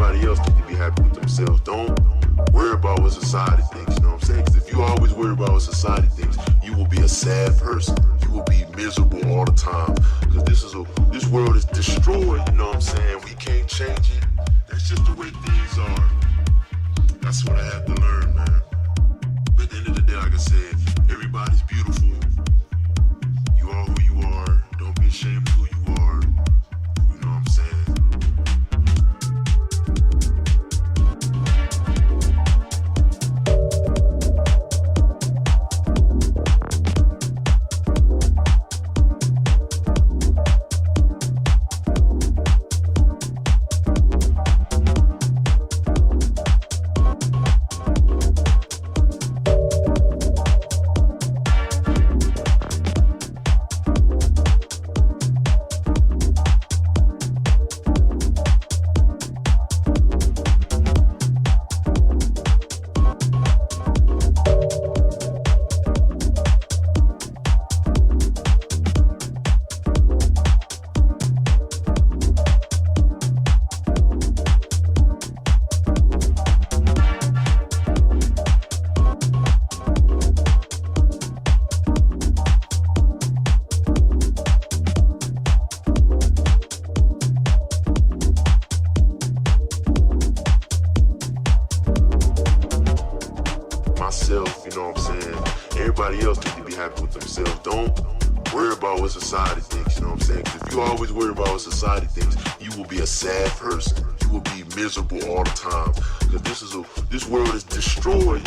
everybody else need to be happy with themselves. Don't worry about what society thinks, you know what I'm saying? Because if you always worry about what society thinks, you will be a sad person. You will be miserable all the time. Because this world is destroyed,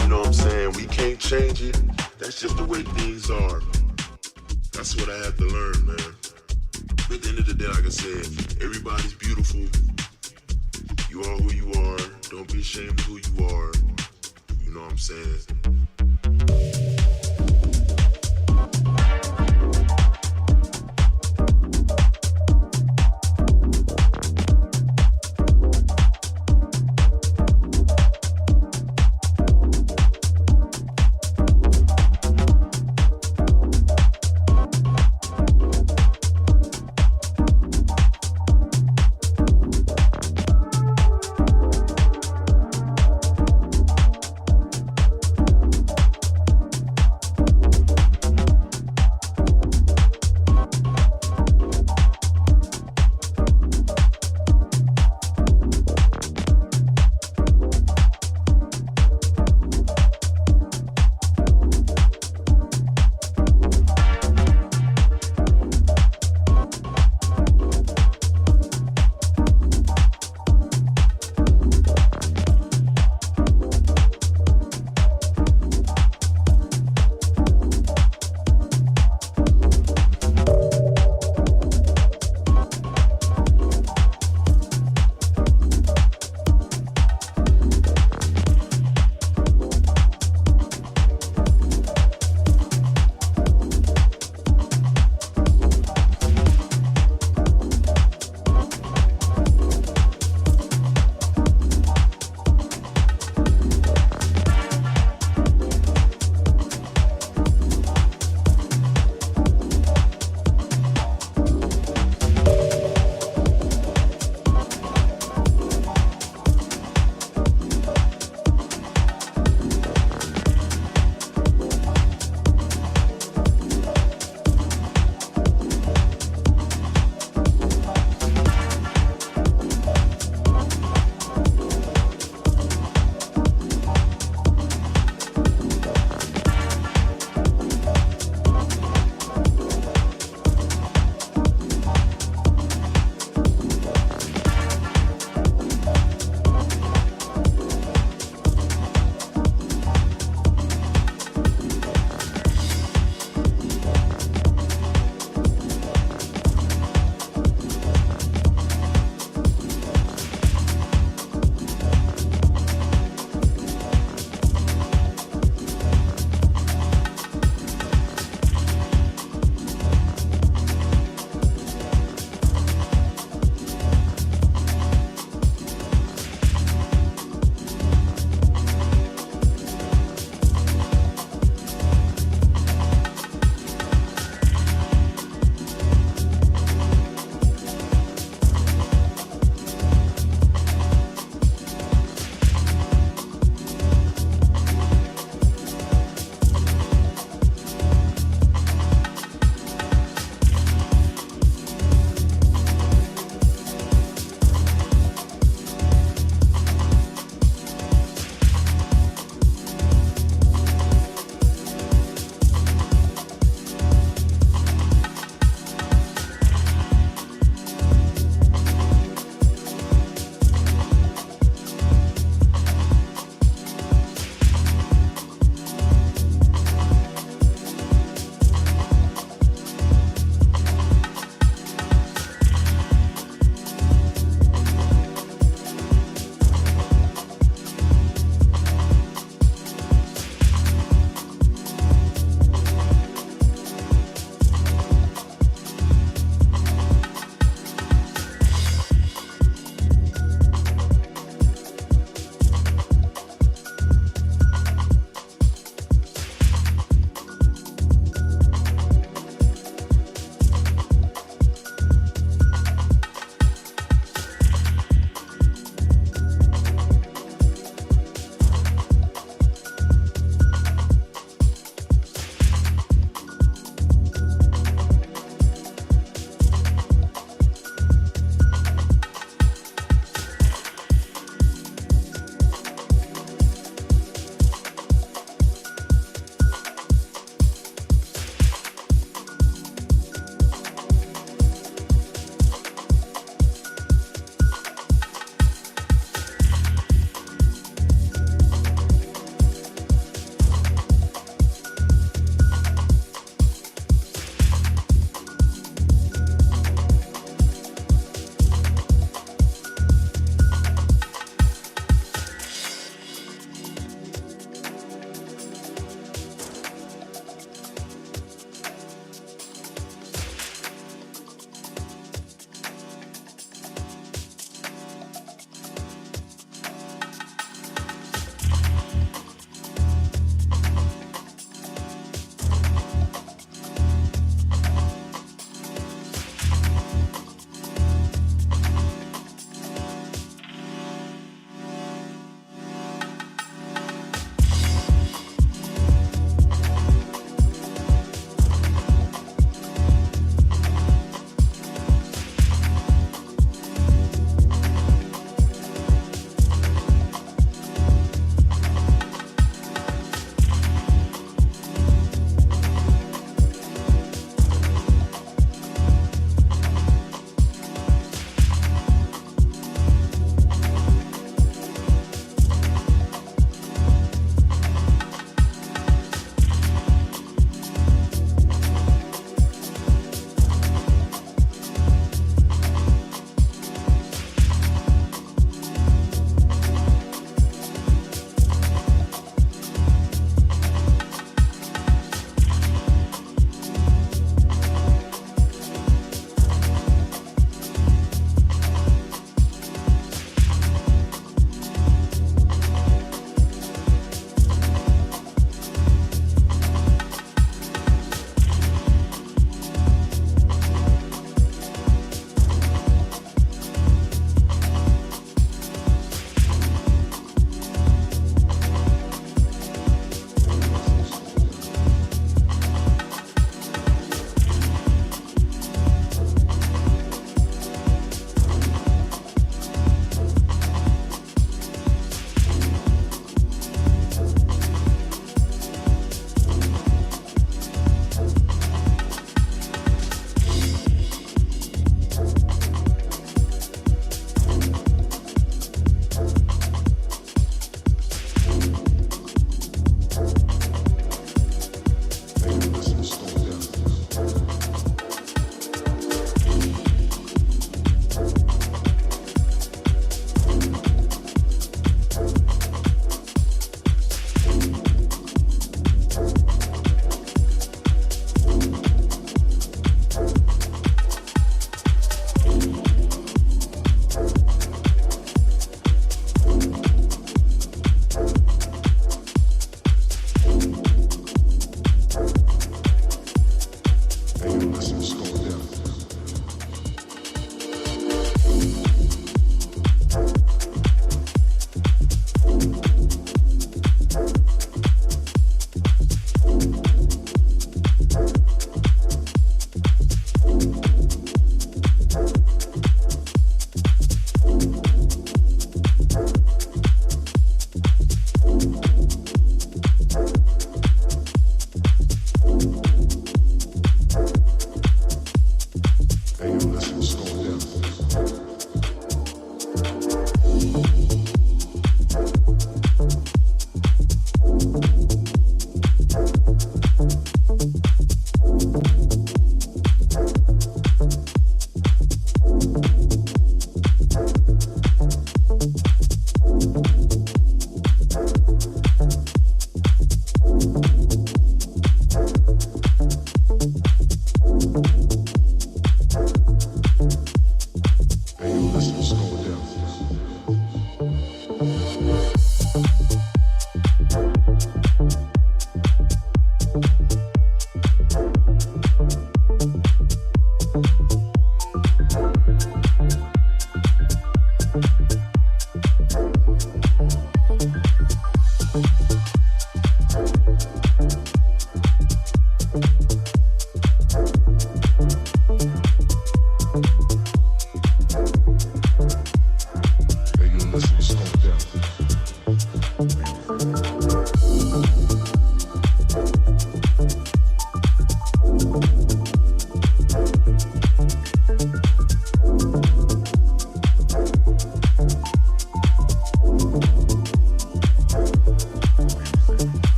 you know what I'm saying? We can't change it. That's just the way things are. That's what I have to learn, man. But at the end of the day, like I said, everybody's beautiful. You are who you are. Don't be ashamed of who you are. You know what I'm saying?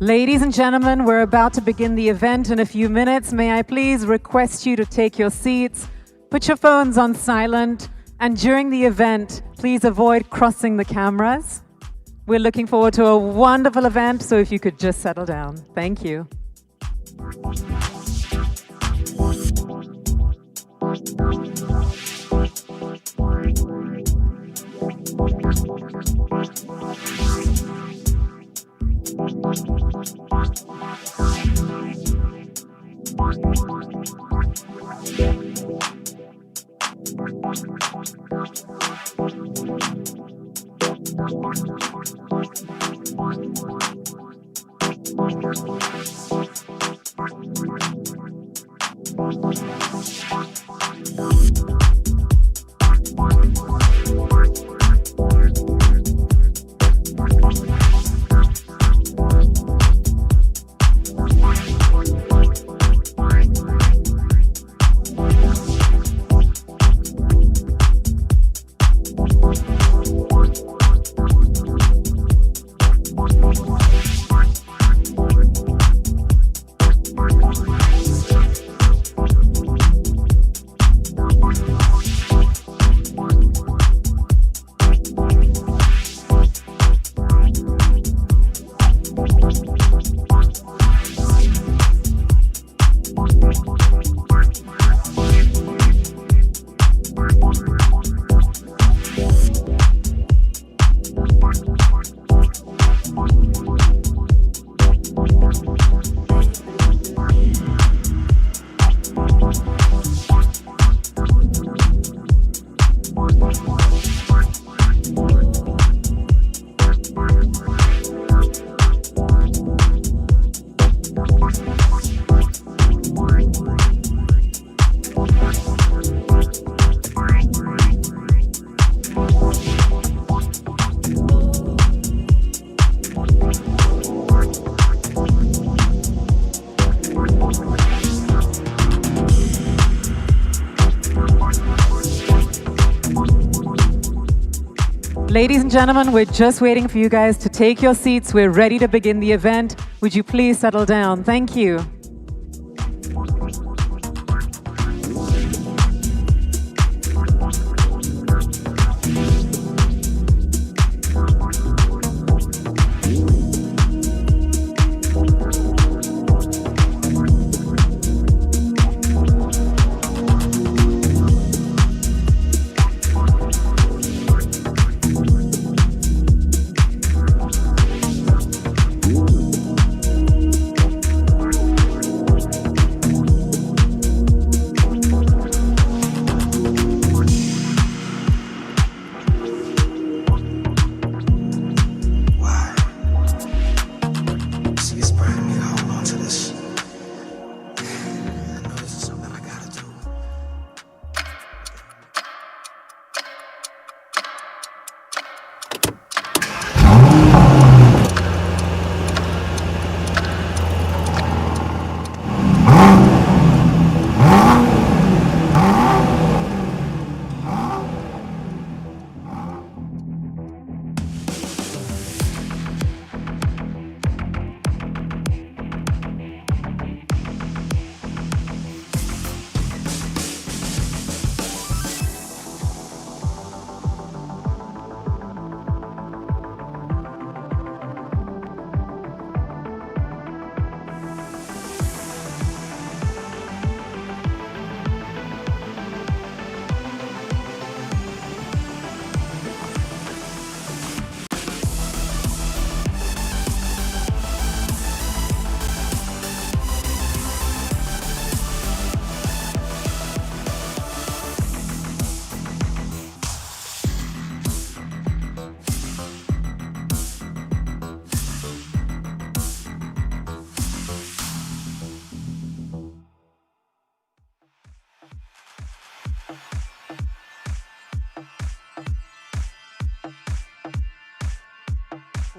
Ladies and gentlemen, we're about to begin the event in a few minutes. May I please request you to take your seats, put your phones on silent, and during the event, please avoid crossing the cameras. We're looking forward to a wonderful event, so if you could just settle down. Thank you. Ladies and gentlemen, we're just waiting for you guys to take your seats. We're ready to begin the event. Would you please settle down? Thank you.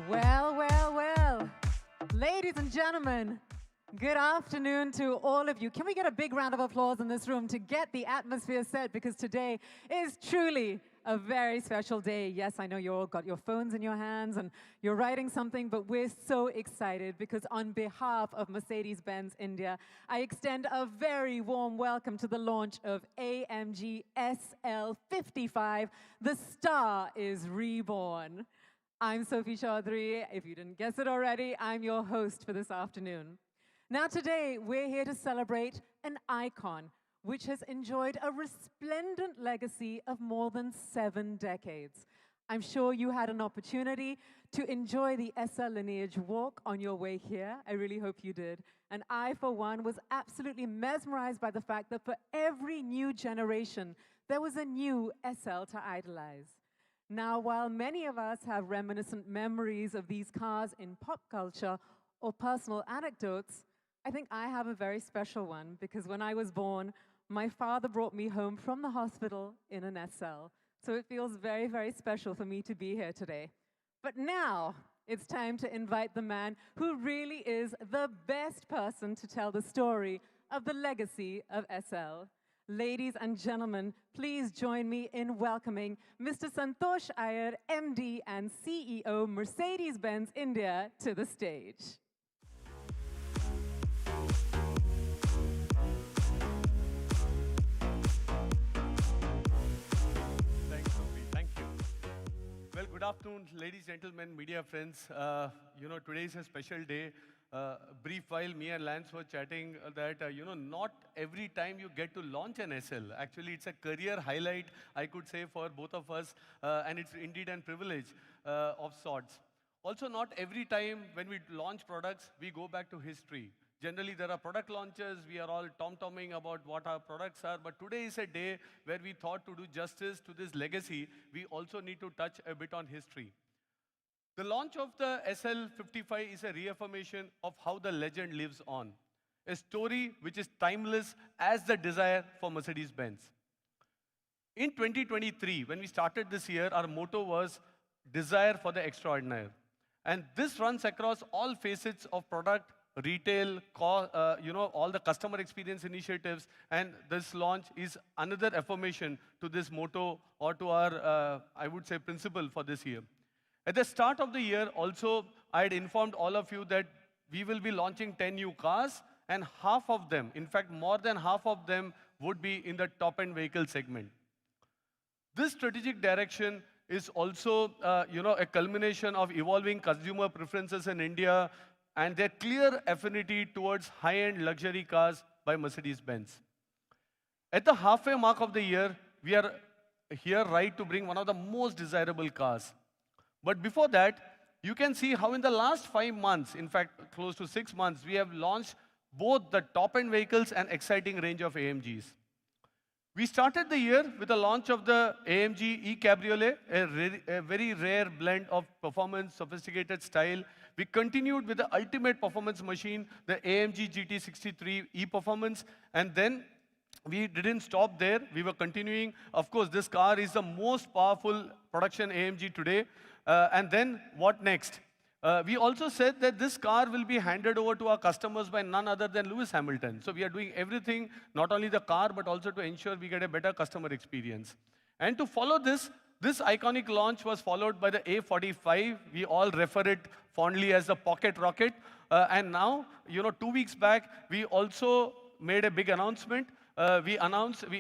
Well. Ladies and gentlemen, good afternoon to all of you. Can we get a big round of applause in this room to get the atmosphere set? Because today is truly a very special day. Yes, I know you all got your phones in your hands and you're writing something, but we're so excited because on behalf of Mercedes-Benz India, I extend a very warm welcome to the launch of AMG SL 55. The star is Reborn. I'm Sophie Chaudhry. If you didn't guess it already, I'm your host for this afternoon. Now today, we're here to celebrate an icon which has enjoyed a resplendent legacy of more than 7 decades. I'm sure you had an opportunity to enjoy the SL lineage walk on your way here. I really hope you did. And I, for one, was absolutely mesmerized by the fact that for every new generation, there was a new SL to idolize. Now, while many of us have reminiscent memories of these cars in pop culture or personal anecdotes, I think I have a very special one because when I was born, my father brought me home from the hospital in an SL. So it feels very, very special for me to be here today. But now it's time to invite the man who really is the best person to tell the story of the legacy of SL. Ladies and gentlemen, please join me in welcoming Mr. Santosh Iyer, MD and CEO, Mercedes-Benz India, to the stage. Thanks, Sophie. Thank you. Well, good afternoon, ladies, gentlemen, media friends. Today is a special day. Brief while me and Lance were chatting that, not every time you get to launch an SL. Actually, it's a career highlight, I could say, for both of us. And it's indeed a privilege of sorts. Also, not every time when we launch products, we go back to history. Generally, there are product launches. We are all tom-tomming about what our products are. But today is a day where we thought to do justice to this legacy, we also need to touch a bit on history. The launch of the SL55 is a reaffirmation of how the legend lives on. A story which is timeless as the desire for Mercedes-Benz. In 2023, when we started this year, our motto was desire for the extraordinary. And this runs across all facets of product, retail, all the customer experience initiatives, and this launch is another affirmation to this motto or to our, I would say, principle for this year. At the start of the year, also, I had informed all of you that we will be launching 10 new cars, and half of them, in fact, more than half of them, would be in the top-end vehicle segment. This strategic direction is also, a culmination of evolving consumer preferences in India and their clear affinity towards high-end luxury cars by Mercedes-Benz. At the halfway mark of the year, we are here right to bring one of the most desirable cars. But before that, you can see how in the last 5 months, in fact, close to 6 months, we have launched both the top-end vehicles and exciting range of AMGs. We started the year with the launch of the AMG E-Cabriolet, a very rare blend of performance, sophisticated style. We continued with the ultimate performance machine, the AMG GT63 E-Performance, and then we didn't stop there. We were continuing. Of course, this car is the most powerful production AMG today. And then what next? We also said that this car will be handed over to our customers by none other than Lewis Hamilton. So we are doing everything, not only the car, but also to ensure we get a better customer experience. And to follow this iconic launch was followed by the A45. We all refer it fondly as the pocket rocket. And now, 2 weeks back, we also made a big announcement. We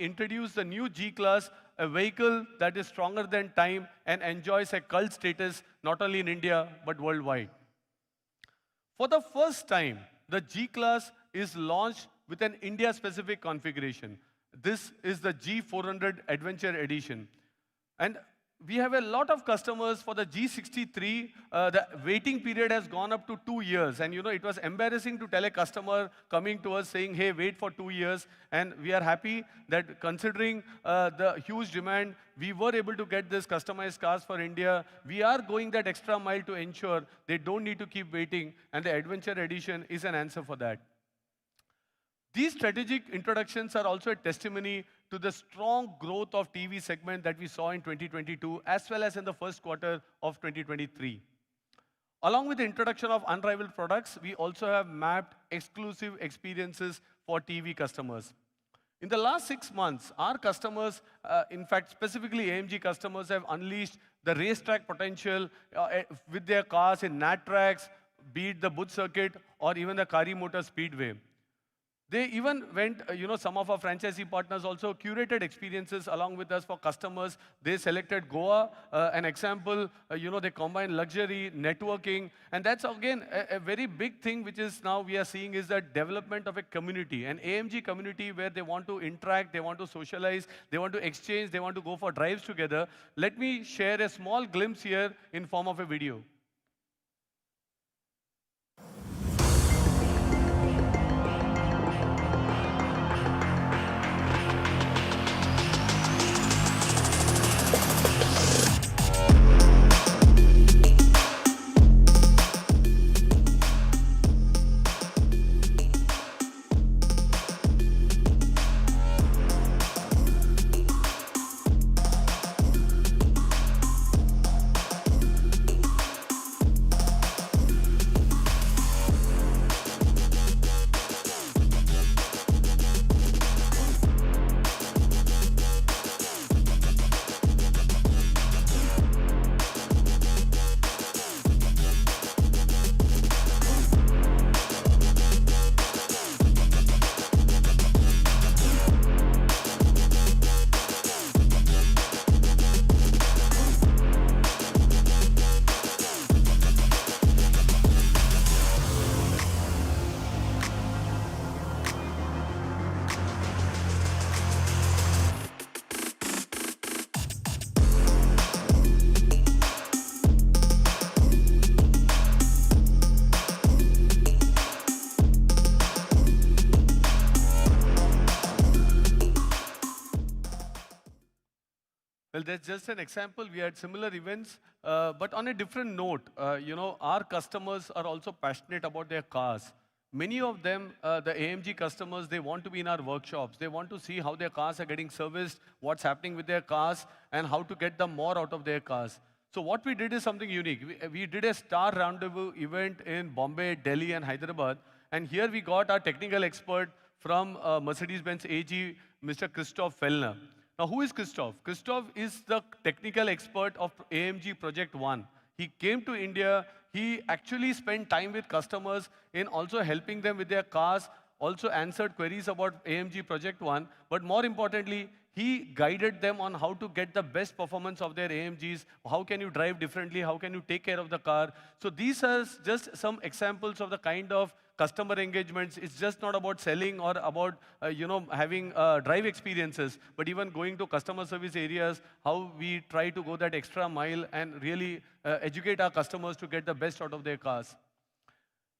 introduced the new G-Class, a vehicle that is stronger than time and enjoys a cult status not only in India, but worldwide. For the first time, the G-Class is launched with an India-specific configuration. This is the G400 Adventure Edition. And we have a lot of customers for the G63. The waiting period has gone up to 2 years. And it was embarrassing to tell a customer coming to us saying, hey, wait for 2 years. And we are happy that considering the huge demand, we were able to get this customized cars for India. We are going that extra mile to ensure they don't need to keep waiting. And the Adventure Edition is an answer for that. These strategic introductions are also a testimony to the strong growth of TV segment that we saw in 2022, as well as in the first quarter of 2023. Along with the introduction of unrivaled products, we also have mapped exclusive experiences for TV customers. In the last 6 months, our customers, in fact, specifically AMG customers, have unleashed the racetrack potential with their cars in NAT tracks, be it the Bush circuit or even the Kari Motor Speedway. They even went, some of our franchisee partners also curated experiences along with us for customers. They selected Goa, an example, they combine luxury, networking, and that's again a very big thing which is now we are seeing is the development of a community, an AMG community where they want to interact, they want to socialize, they want to exchange, they want to go for drives together. Let me share a small glimpse here in form of a video. Well, that's just an example. We had similar events, but on a different note. Our customers are also passionate about their cars. Many of them, the AMG customers, they want to be in our workshops. They want to see how their cars are getting serviced, what's happening with their cars, and how to get them more out of their cars. So what we did is something unique. We did a star rendezvous event in Bombay, Delhi, and Hyderabad. And here we got our technical expert from Mercedes-Benz AG, Mr. Christoph Fellner. Now, who is Christoph? Christoph is the technical expert of AMG Project One. He came to India. He actually spent time with customers in also helping them with their cars, also answered queries about AMG Project One. But more importantly, he guided them on how to get the best performance of their AMGs, how can you drive differently, how can you take care of the car. So these are just some examples of the kind of customer engagements. It's just not about selling or about having drive experiences, but even going to customer service areas, how we try to go that extra mile and really educate our customers to get the best out of their cars.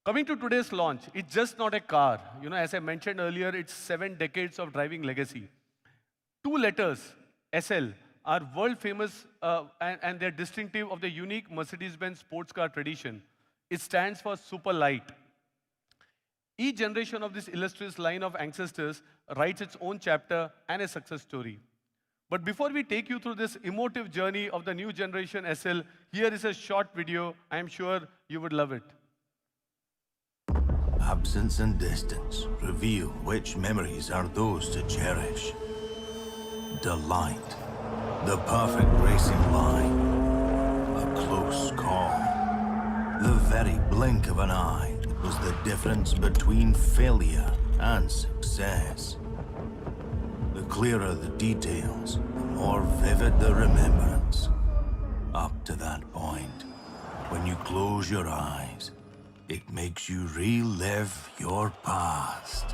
Coming to today's launch, it's just not a car. As I mentioned earlier, it's 7 decades of driving legacy. 2 letters, SL, are world famous and they're distinctive of the unique Mercedes-Benz sports car tradition. It stands for super light. Each generation of this illustrious line of ancestors writes its own chapter and a success story. But before we take you through this emotive journey of the new generation SL, here is a short video. I am sure you would love it. Absence and distance reveal which memories are those to cherish. Delight, the perfect racing line, a close call, the very blink of an eye that was the difference between failure and success. The clearer the details, the more vivid the remembrance. Up to that point, when you close your eyes, it makes you relive your past.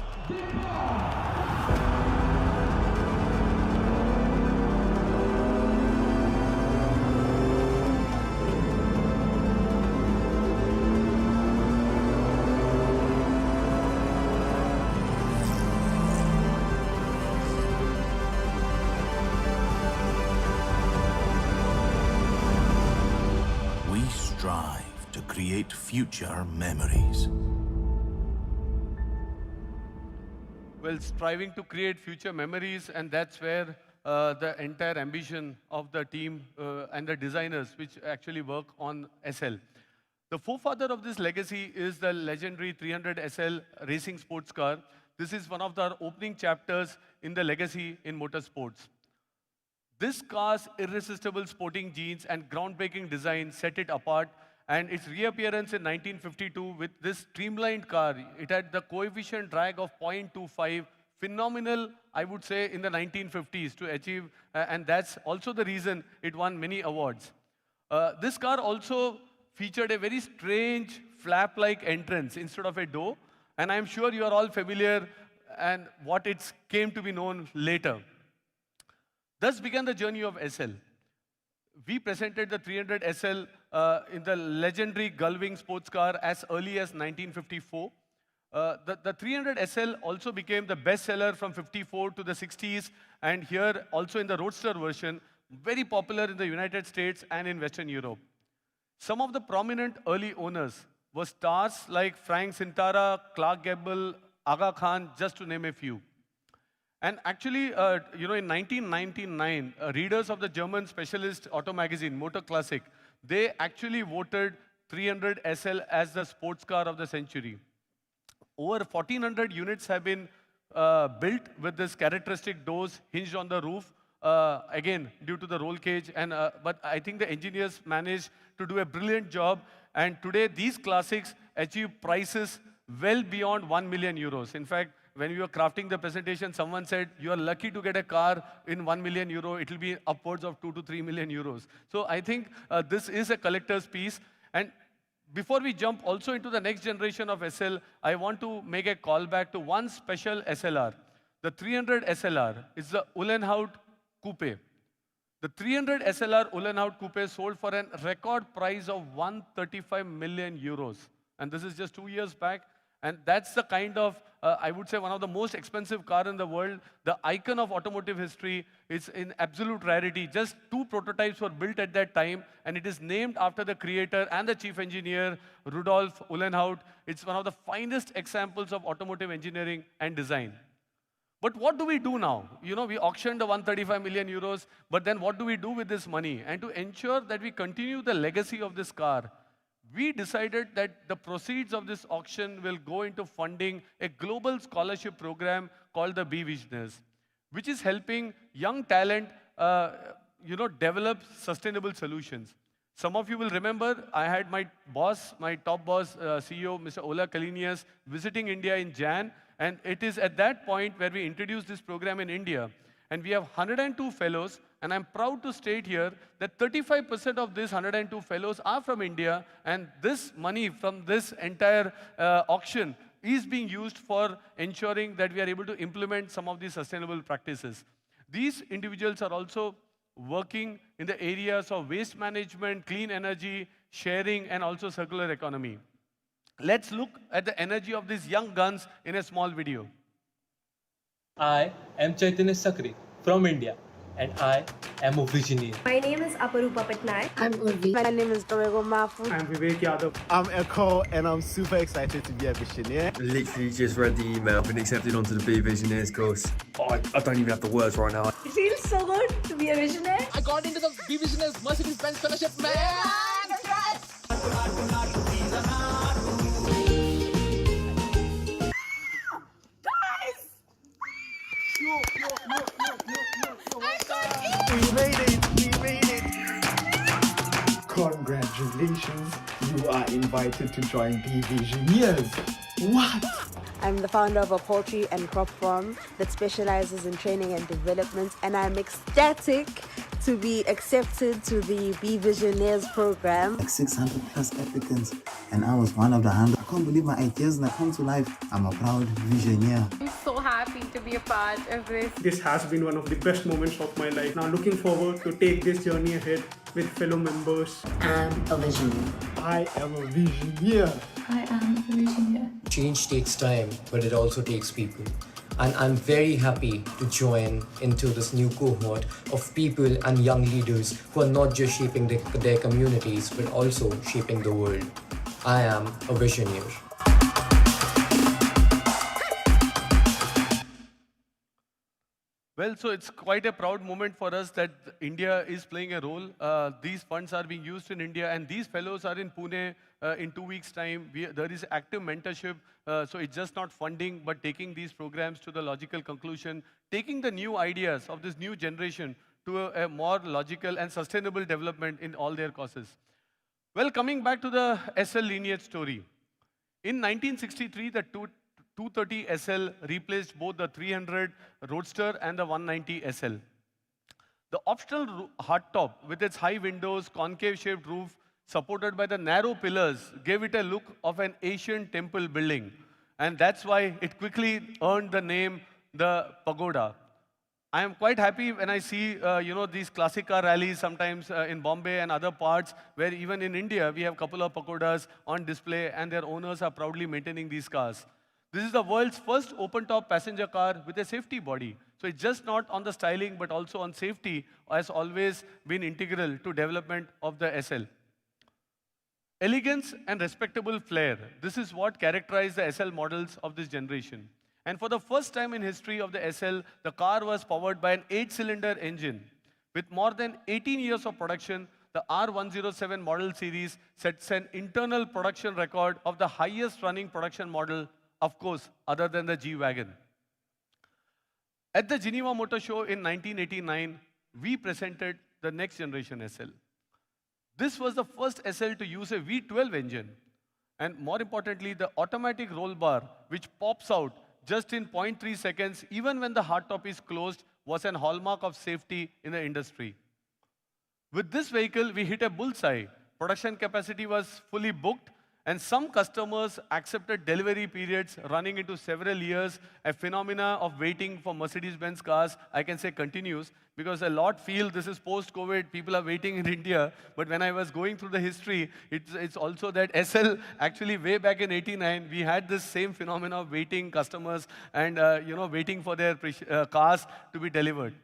Create future memories. Well, striving to create future memories, and that's where the entire ambition of the team and the designers which actually work on SL. The forefather of this legacy is the legendary 300 SL racing sports car. This is one of the opening chapters in the legacy in motorsports. This car's irresistible sporting genes and groundbreaking design set it apart, and its reappearance in 1952 with this streamlined car. It had the coefficient drag of 0.25, phenomenal, I would say, in the 1950s to achieve, and that's also the reason it won many awards. This car also featured a very strange flap-like entrance instead of a door, and I'm sure you are all familiar and what it came to be known later. Thus began the journey of SL. We presented the 300 SL in the legendary Gullwing sports car as early as 1954. The 300 SL also became the bestseller from 54 to the 60s, and here also in the Roadster version, very popular in the United States and in Western Europe. Some of the prominent early owners were stars like Frank Sintara, Clark Gable, Aga Khan, just to name a few. And actually, in 1999, readers of the German specialist auto magazine, Motor Classic, they actually voted 300 SL as the sports car of the century. Over 1,400 units have been built with this characteristic doors hinged on the roof, again, due to the roll cage. But I think the engineers managed to do a brilliant job. And today, these classics achieve prices well beyond 1 million euros. In fact, when we were crafting the presentation, someone said, you are lucky to get a car in 1 million euro. It will be upwards of 2 to 3 million euros. So I think this is a collector's piece. And before we jump also into the next generation of SL, I want to make a call back to one special SLR. The 300 SLR is the Uhlenhaut Coupe. The 300 SLR Uhlenhaut Coupe sold for a record price of 135 million euros. And this is just 2 years back. And that's the kind of, I would say, one of the most expensive car in the world. The icon of automotive history. It's in absolute rarity. Just 2 prototypes were built at that time, and it is named after the creator and the chief engineer, Rudolf Uhlenhaut. It's one of the finest examples of automotive engineering and design. But what do we do now? You know, we auctioned the 135 million euros, but then what do we do with this money? And to ensure that we continue the legacy of this car, we decided that the proceeds of this auction will go into funding a global scholarship program called the Be Visionaries, which is helping young talent, develop sustainable solutions. Some of you will remember, I had my boss, my top boss, CEO, Mr. Ola Kalinius, visiting India in Jan, and it is at that point where we introduced this program in India. And we have 102 fellows, and I'm proud to state here that 35% of these 102 fellows are from India, and this money from this entire auction is being used for ensuring that we are able to implement some of these sustainable practices. These individuals are also working in the areas of waste management, clean energy, sharing, and also circular economy. Let's look at the energy of these young guns in a small video. I am Chaitanya Sakri from India, and I am a visionary. My name is Aparupa Patnaik. I'm Urvi. My name is Dorego Mafu. I'm Vivek Yadav. I'm Echo, and I'm super excited to be a visionary. Literally just read the email, been accepted onto the Be Visionaries course. Oh, I don't even have the words right now. It feels so good to be a visionary. I got into the Be Visionaries Mercedes-Benz Fellowship, man! That's right. We made it! Congratulations, you are invited to join Be Visionaries. What? I'm the founder of a poultry and crop farm that specializes in training and development, and I'm ecstatic to be accepted to the Be Visionaries program. Like 600 plus applicants, and I was one of the 100. I can't believe my ideas that come to life. I'm a proud visionary. I'm so happy to be a part of this. This has been one of the best moments of my life. Now looking forward to take this journey ahead with fellow members. I'm a visionary. I am a visionary. I am a visionary. Change takes time, but it also takes people. And I'm very happy to join into this new cohort of people and young leaders who are not just shaping their communities, but also shaping the world. I am a visionary. Well, so it's quite a proud moment for us that India is playing a role. These funds are being used in India, and these fellows are in Pune in 2 weeks' time. There is active mentorship, so it's just not funding, but taking these programs to the logical conclusion, taking the new ideas of this new generation to a more logical and sustainable development in all their causes. Well, coming back to the SL lineage story. In 1963, the 230 SL replaced both the 300 Roadster and the 190 SL. The optional hardtop with its high windows, concave-shaped roof, supported by the narrow pillars, gave it a look of an Asian temple building. And that's why it quickly earned the name the pagoda. I am quite happy when I see, these classic car rallies sometimes in Bombay and other parts, where even in India, we have a couple of pagodas on display, and their owners are proudly maintaining these cars. This is the world's first open-top passenger car with a safety body. So it's just not on the styling, but also on safety, has always been integral to development of the SL. Elegance and respectable flair. This is what characterized the SL models of this generation. And for the first time in history of the SL, the car was powered by an 8-cylinder engine. With more than 18 years of production, the R107 model series sets an internal production record of the highest running production model, of course, other than the G-Wagon. At the Geneva Motor Show in 1989, we presented the next generation SL. This was the first SL to use a V12 engine. And more importantly, the automatic roll bar, which pops out just in 0.3 seconds, even when the hardtop is closed, was an hallmark of safety in the industry. With this vehicle, we hit a bullseye. Production capacity was fully booked, and some customers accepted delivery periods running into several years. A phenomena of waiting for Mercedes-Benz cars, I can say, continues, because a lot feel this is post-COVID, people are waiting in India. But when I was going through the history, it's also that SL, actually way back in '89, we had this same phenomena of waiting customers and waiting for their cars to be delivered.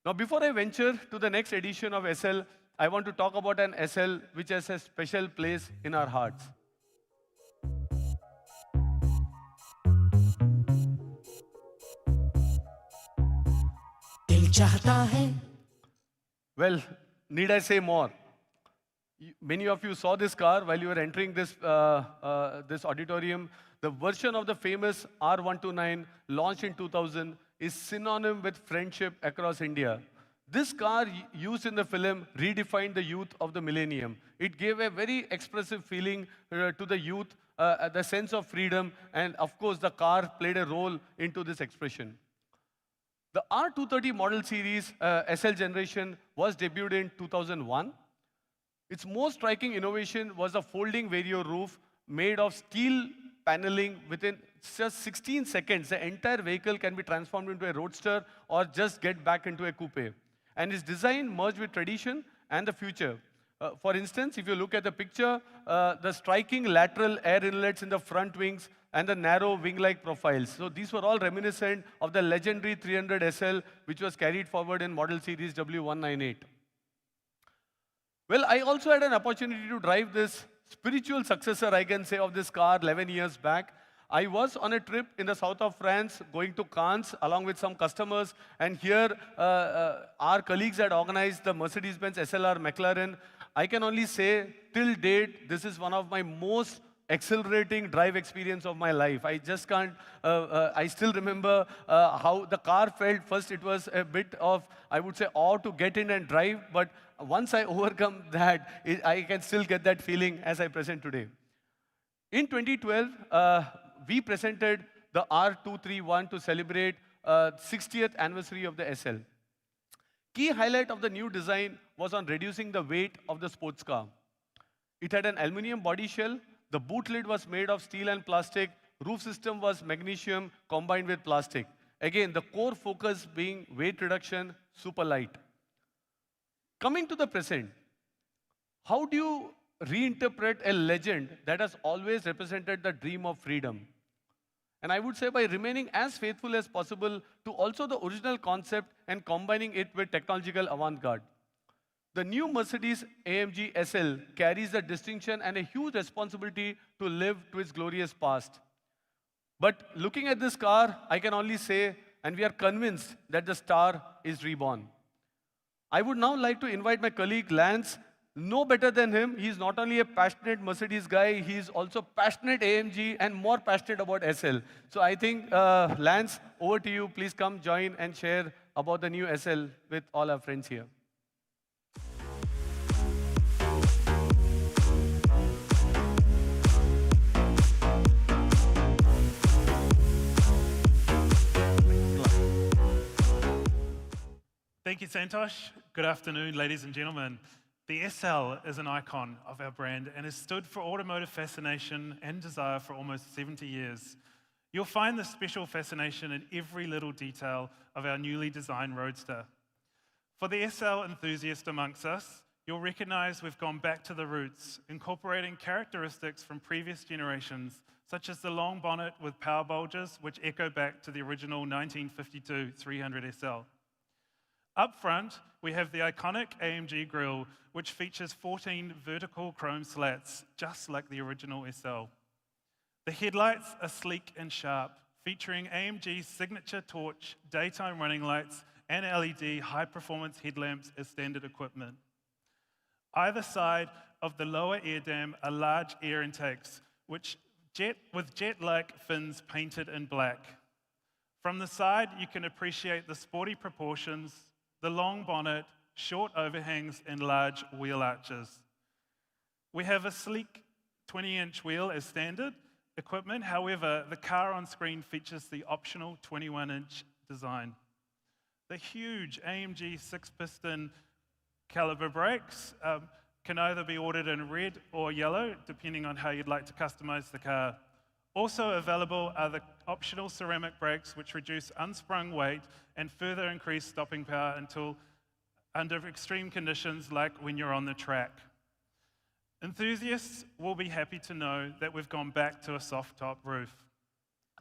Now, before I venture to the next edition of SL, I want to talk about an SL which has a special place in our hearts. Well, need I say more? Many of you saw this car while you were entering this auditorium. The version of the famous R129 launched in 2000 is synonym with friendship across India. This car used in the film redefined the youth of the millennium. It gave a very expressive feeling to the youth, the sense of freedom, and of course the car played a role into this expression. The R230 model series SL generation was debuted in 2001. Its most striking innovation was a folding vario roof made of steel paneling. Within just 16 seconds, the entire vehicle can be transformed into a roadster or just get back into a coupe. And its design merged with tradition and the future. For instance, if you look at the picture, the striking lateral air inlets in the front wings and the narrow wing-like profiles. So these were all reminiscent of the legendary 300 SL, which was carried forward in model series W198. Well, I also had an opportunity to drive this spiritual successor, I can say, of this car 11 years back. I was on a trip in the south of France, going to Cannes, along with some customers, and here our colleagues had organized the Mercedes-Benz SLR McLaren. I can only say, till date, this is one of my most exhilarating drive experience of my life. I just can't, I still remember how the car felt. First, it was a bit of, I would say, awe to get in and drive, but once I overcome that, I can still get that feeling as I present today. In 2012, we presented the R231 to celebrate 60th anniversary of the SL. Key highlight of the new design was on reducing the weight of the sports car. It had an aluminum body shell, the boot lid was made of steel and plastic, roof system was magnesium combined with plastic. Again, the core focus being weight reduction, super light. Coming to the present, how do you reinterpret a legend that has always represented the dream of freedom? And I would say by remaining as faithful as possible to also the original concept and combining it with technological avant-garde. The new Mercedes-AMG SL carries the distinction and a huge responsibility to live to its glorious past. But looking at this car, I can only say, and we are convinced that the star is reborn. I would now like to invite my colleague Lance. No better than him. He's not only a passionate Mercedes guy, he's also passionate AMG and more passionate about SL. So I think, Lance, over to you. Please come join and share about the new SL with all our friends here. Thank you, Santosh. Good afternoon, ladies and gentlemen. The SL is an icon of our brand and has stood for automotive fascination and desire for almost 70 years. You'll find this special fascination in every little detail of our newly designed Roadster. For the SL enthusiast amongst us, you'll recognize we've gone back to the roots, incorporating characteristics from previous generations, such as the long bonnet with power bulges, which echo back to the original 1952 300 SL. Up front, we have the iconic AMG grille, which features 14 vertical chrome slats, just like the original SL. The headlights are sleek and sharp, featuring AMG's signature torch, daytime running lights, and LED high-performance headlamps as standard equipment. Either side of the lower air dam are large air intakes, with jet-like fins painted in black. From the side, you can appreciate the sporty proportions, the long bonnet, short overhangs, and large wheel arches. We have a sleek 20-inch wheel as standard equipment. However, the car on screen features the optional 21-inch design. The huge AMG 6-piston caliber brakes can either be ordered in red or yellow, depending on how you'd like to customize the car. Also available are the optional ceramic brakes, which reduce unsprung weight and further increase stopping power until under extreme conditions like when you're on the track. Enthusiasts will be happy to know that we've gone back to a soft top roof.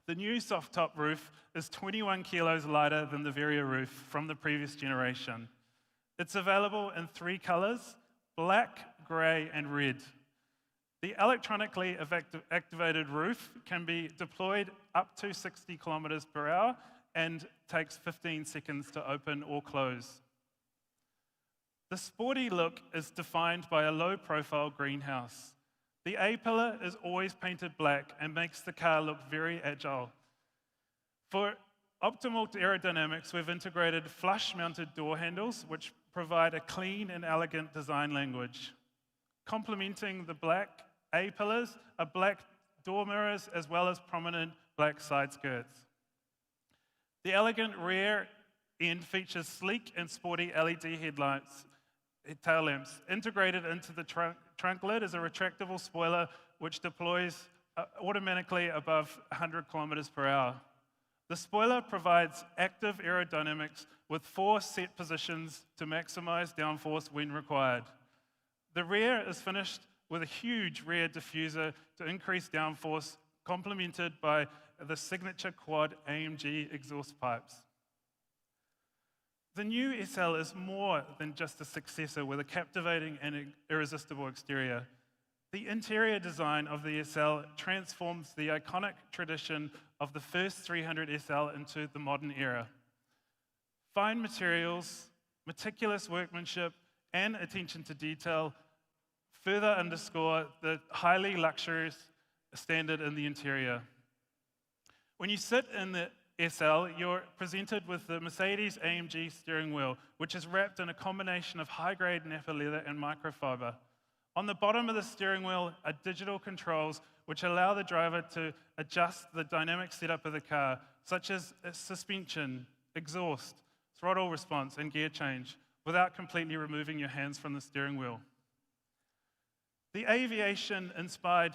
The new soft top roof is 21 kilos lighter than the Varia roof from the previous generation. It's available in 3 colors: black, gray, and red. The electronically activated roof can be deployed up to 60 kilometers per hour and takes 15 seconds to open or close. The sporty look is defined by a low-profile greenhouse. The A-pillar is always painted black and makes the car look very agile. For optimal aerodynamics, we've integrated flush-mounted door handles, which provide a clean and elegant design language. Complementing the black A-pillars are black door mirrors as well as prominent black side skirts. The elegant rear end features sleek and sporty LED tail lamps. Integrated into the trunk lid is a retractable spoiler which deploys automatically above 100 kilometers per hour. The spoiler provides active aerodynamics with 4 set positions to maximize downforce when required. The rear is finished with a huge rear diffuser to increase downforce, complemented by the signature quad AMG exhaust pipes. The new SL is more than just a successor with a captivating and irresistible exterior. The interior design of the SL transforms the iconic tradition of the first 300 SL into the modern era. Fine materials, meticulous workmanship, and attention to detail further underscore the highly luxurious standard in the interior. When you sit in the SL, you're presented with the Mercedes-AMG steering wheel, which is wrapped in a combination of high-grade Nappa leather and microfiber. On the bottom of the steering wheel are digital controls which allow the driver to adjust the dynamic setup of the car, such as suspension, exhaust, throttle response, and gear change, without completely removing your hands from the steering wheel. The aviation-inspired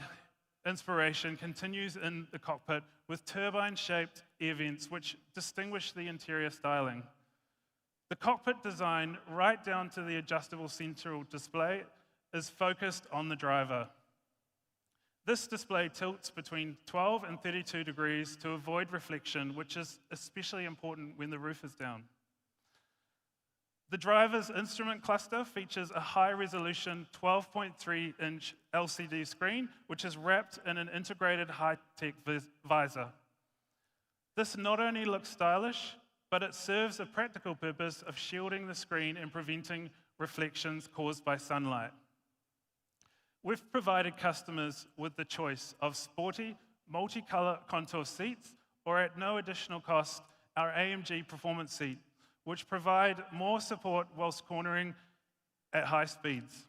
inspiration continues in the cockpit with turbine-shaped air vents which distinguish the interior styling. The cockpit design, right down to the adjustable central display, is focused on the driver. This display tilts between 12 and 32 degrees to avoid reflection, which is especially important when the roof is down. The driver's instrument cluster features a high-resolution 12.3-inch LCD screen, which is wrapped in an integrated high-tech visor. This not only looks stylish, but it serves a practical purpose of shielding the screen and preventing reflections caused by sunlight. We've provided customers with the choice of sporty, multi-color contour seats, or at no additional cost, our AMG Performance Seat, which provide more support whilst cornering at high speeds.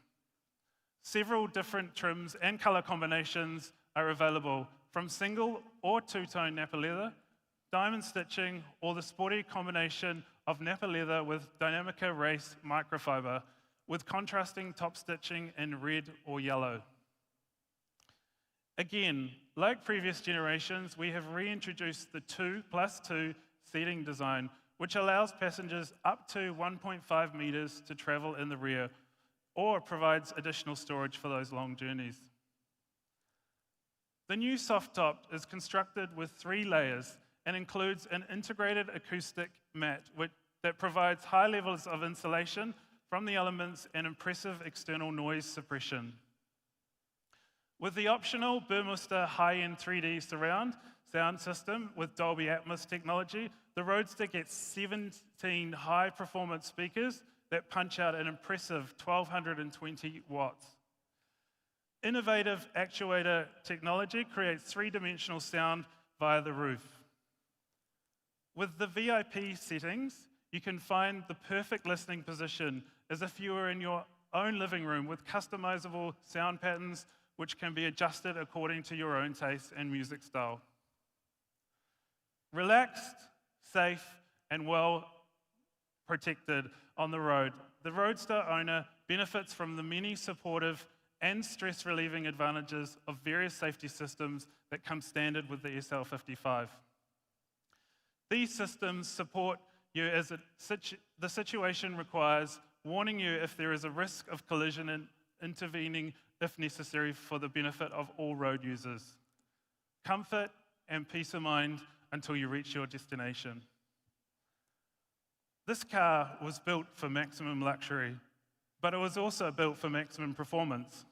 Several different trims and color combinations are available, from single or two-tone Nappa leather, diamond stitching, or the sporty combination of Napa leather with Dynamica Race microfiber, with contrasting top stitching in red or yellow. Again, like previous generations, we have reintroduced the 2+2 seating design, which allows passengers up to 1.5 meters to travel in the rear, or provides additional storage for those long journeys. The new soft top is constructed with 3 layers and includes an integrated acoustic mat that provides high levels of insulation from the elements and impressive external noise suppression. With the optional Burmester high-end 3D surround sound system with Dolby Atmos technology, the Roadster gets 17 high-performance speakers that punch out an impressive 1,220 watts. Innovative actuator technology creates 3-dimensional sound via the roof. With the VIP settings, you can find the perfect listening position as if you were in your own living room with customizable sound patterns which can be adjusted according to your own taste and music style. Relaxed, safe, and well protected on the road, the Roadster owner benefits from the many supportive and stress-relieving advantages of various safety systems that come standard with the SL55. These systems support you as the situation requires, warning you if there is a risk of collision and intervening if necessary for the benefit of all road users. Comfort and peace of mind until you reach your destination. This car was built for maximum luxury, but it was also built for maximum performance.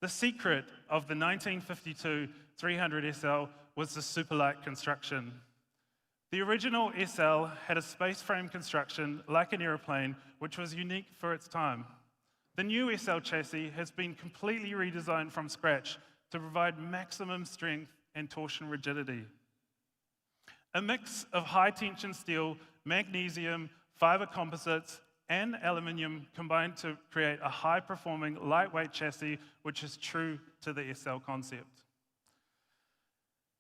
The secret of the 1952 300 SL was the super-light construction. The original SL had a space frame construction like an aeroplane, which was unique for its time. The new SL chassis has been completely redesigned from scratch to provide maximum strength and torsion rigidity. A mix of high-tension steel, magnesium, fiber composites, and aluminium combined to create a high-performing, lightweight chassis, which is true to the SL concept.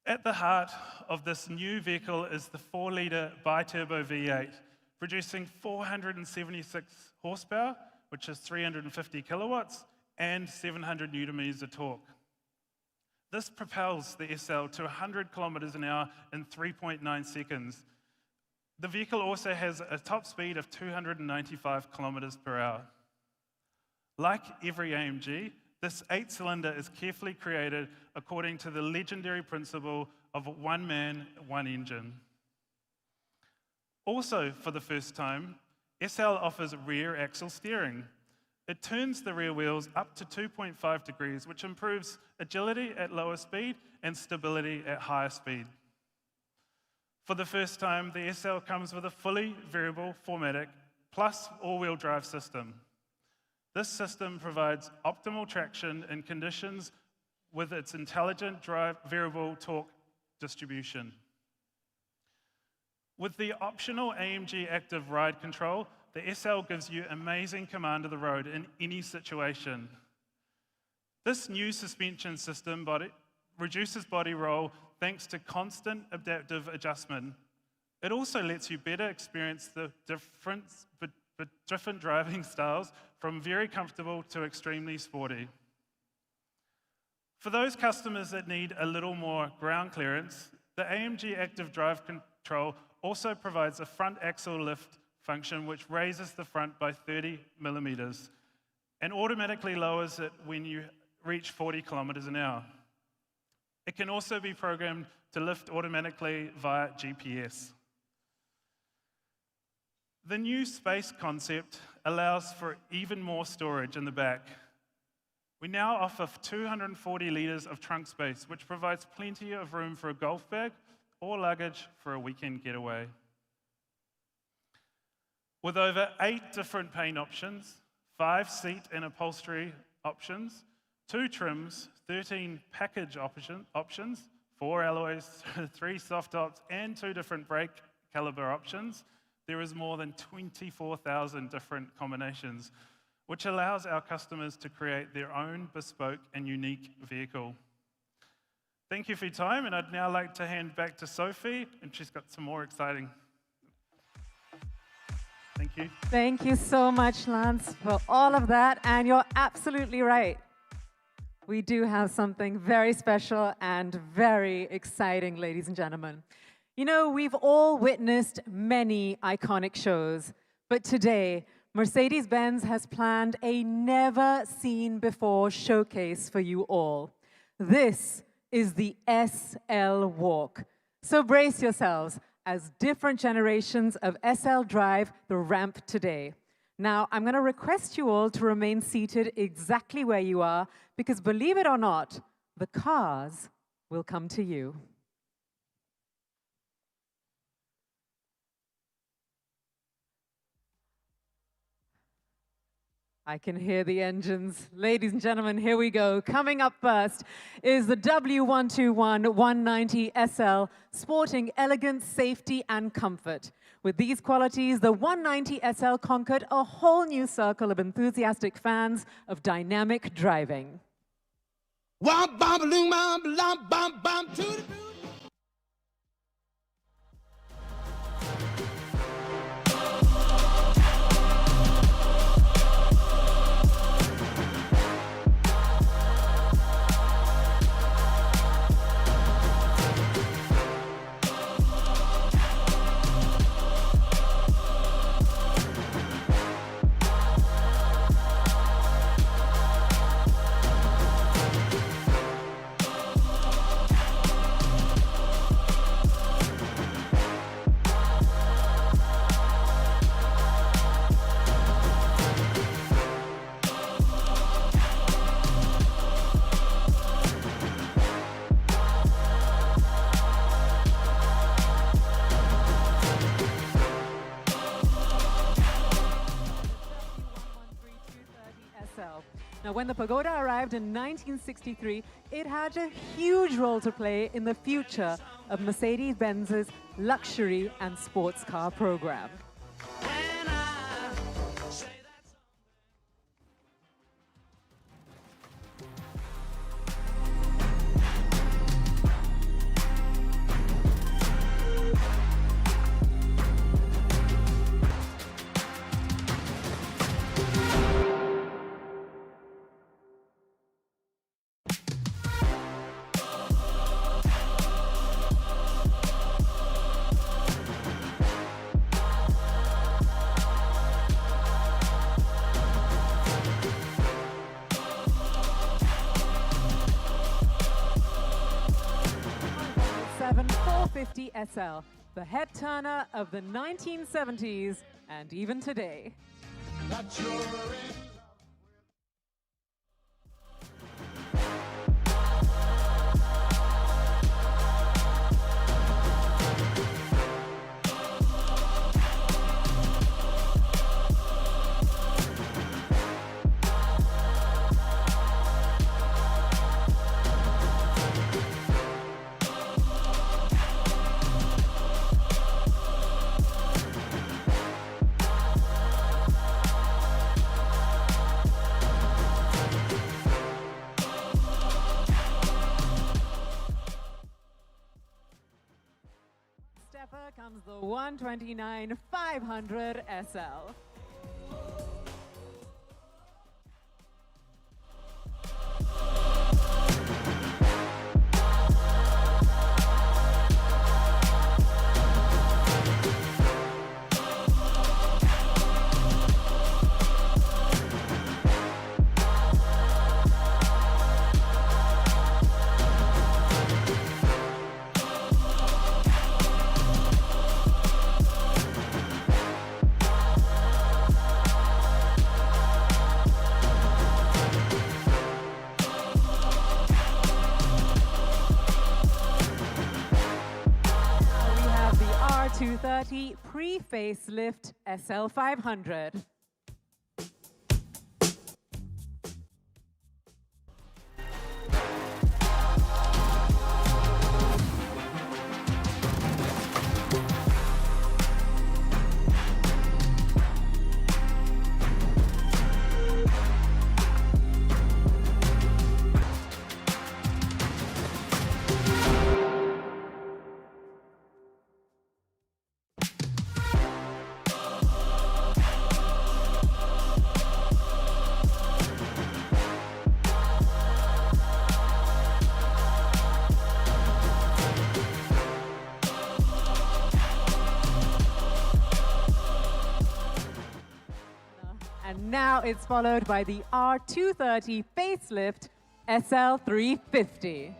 At the heart of this new vehicle is the 4-litre bi-turbo V8, producing 476 horsepower, which is 350 kilowatts, and 700 newton-meters of torque. This propels the SL to 100 kilometers an hour in 3.9 seconds. The vehicle also has a top speed of 295 kilometers per hour. Like every AMG, this 8-cylinder is carefully created according to the legendary principle of one man, one engine. Also, for the first time, SL offers rear axle steering. It turns the rear wheels up to 2.5 degrees, which improves agility at lower speed and stability at higher speed. For the first time, the SL comes with a fully variable 4MATIC plus all-wheel drive system. This system provides optimal traction in conditions with its intelligent variable torque distribution. With the optional AMG Active Ride Control, the SL gives you amazing command of the road in any situation. This new suspension system reduces body roll thanks to constant adaptive adjustment. It also lets you better experience the different driving styles from very comfortable to extremely sporty. For those customers that need a little more ground clearance, the AMG Active Drive Control also provides a front axle lift function which raises the front by 30 millimeters and automatically lowers it when you reach 40 kilometers an hour. It can also be programmed to lift automatically via GPS. The new space concept allows for even more storage in the back. We now offer 240 litres of trunk space, which provides plenty of room for a golf bag or luggage for a weekend getaway. With over 8 different paint options, 5 seat and upholstery options, 2 trims, 13 package options, 4 alloys, 3 soft tops, and 2 different brake caliber options, there is more than 24,000 different combinations, which allows our customers to create their own bespoke and unique vehicle. Thank you for your time, and I'd now like to hand back to Sophie, and she's got some more exciting. Thank you. Thank you so much, Lance, for all of that. And you're absolutely right. We do have something very special and very exciting, ladies and gentlemen. You know, we've all witnessed many iconic shows, but today, Mercedes-Benz has planned a never-seen-before showcase for you all. This is the SL Walk. So brace yourselves as different generations of SL drive the ramp today. Now, I'm going to request you all to remain seated exactly where you are, because believe it or not, the cars will come to you. I can hear the engines. Ladies and gentlemen, here we go. Coming up first is the W121 190 SL, sporting elegance, safety, and comfort. With these qualities, the 190 SL conquered a whole new circle of enthusiastic fans of dynamic driving. Now, when the Pagoda arrived in 1963, it had a huge role to play in the future of Mercedes-Benz's luxury and sports car program. SL, the head turner of the 1970s and even today. Comes the 129 500 SL. Pre-facelift SL500. now it's followed by the R230 facelift SL350.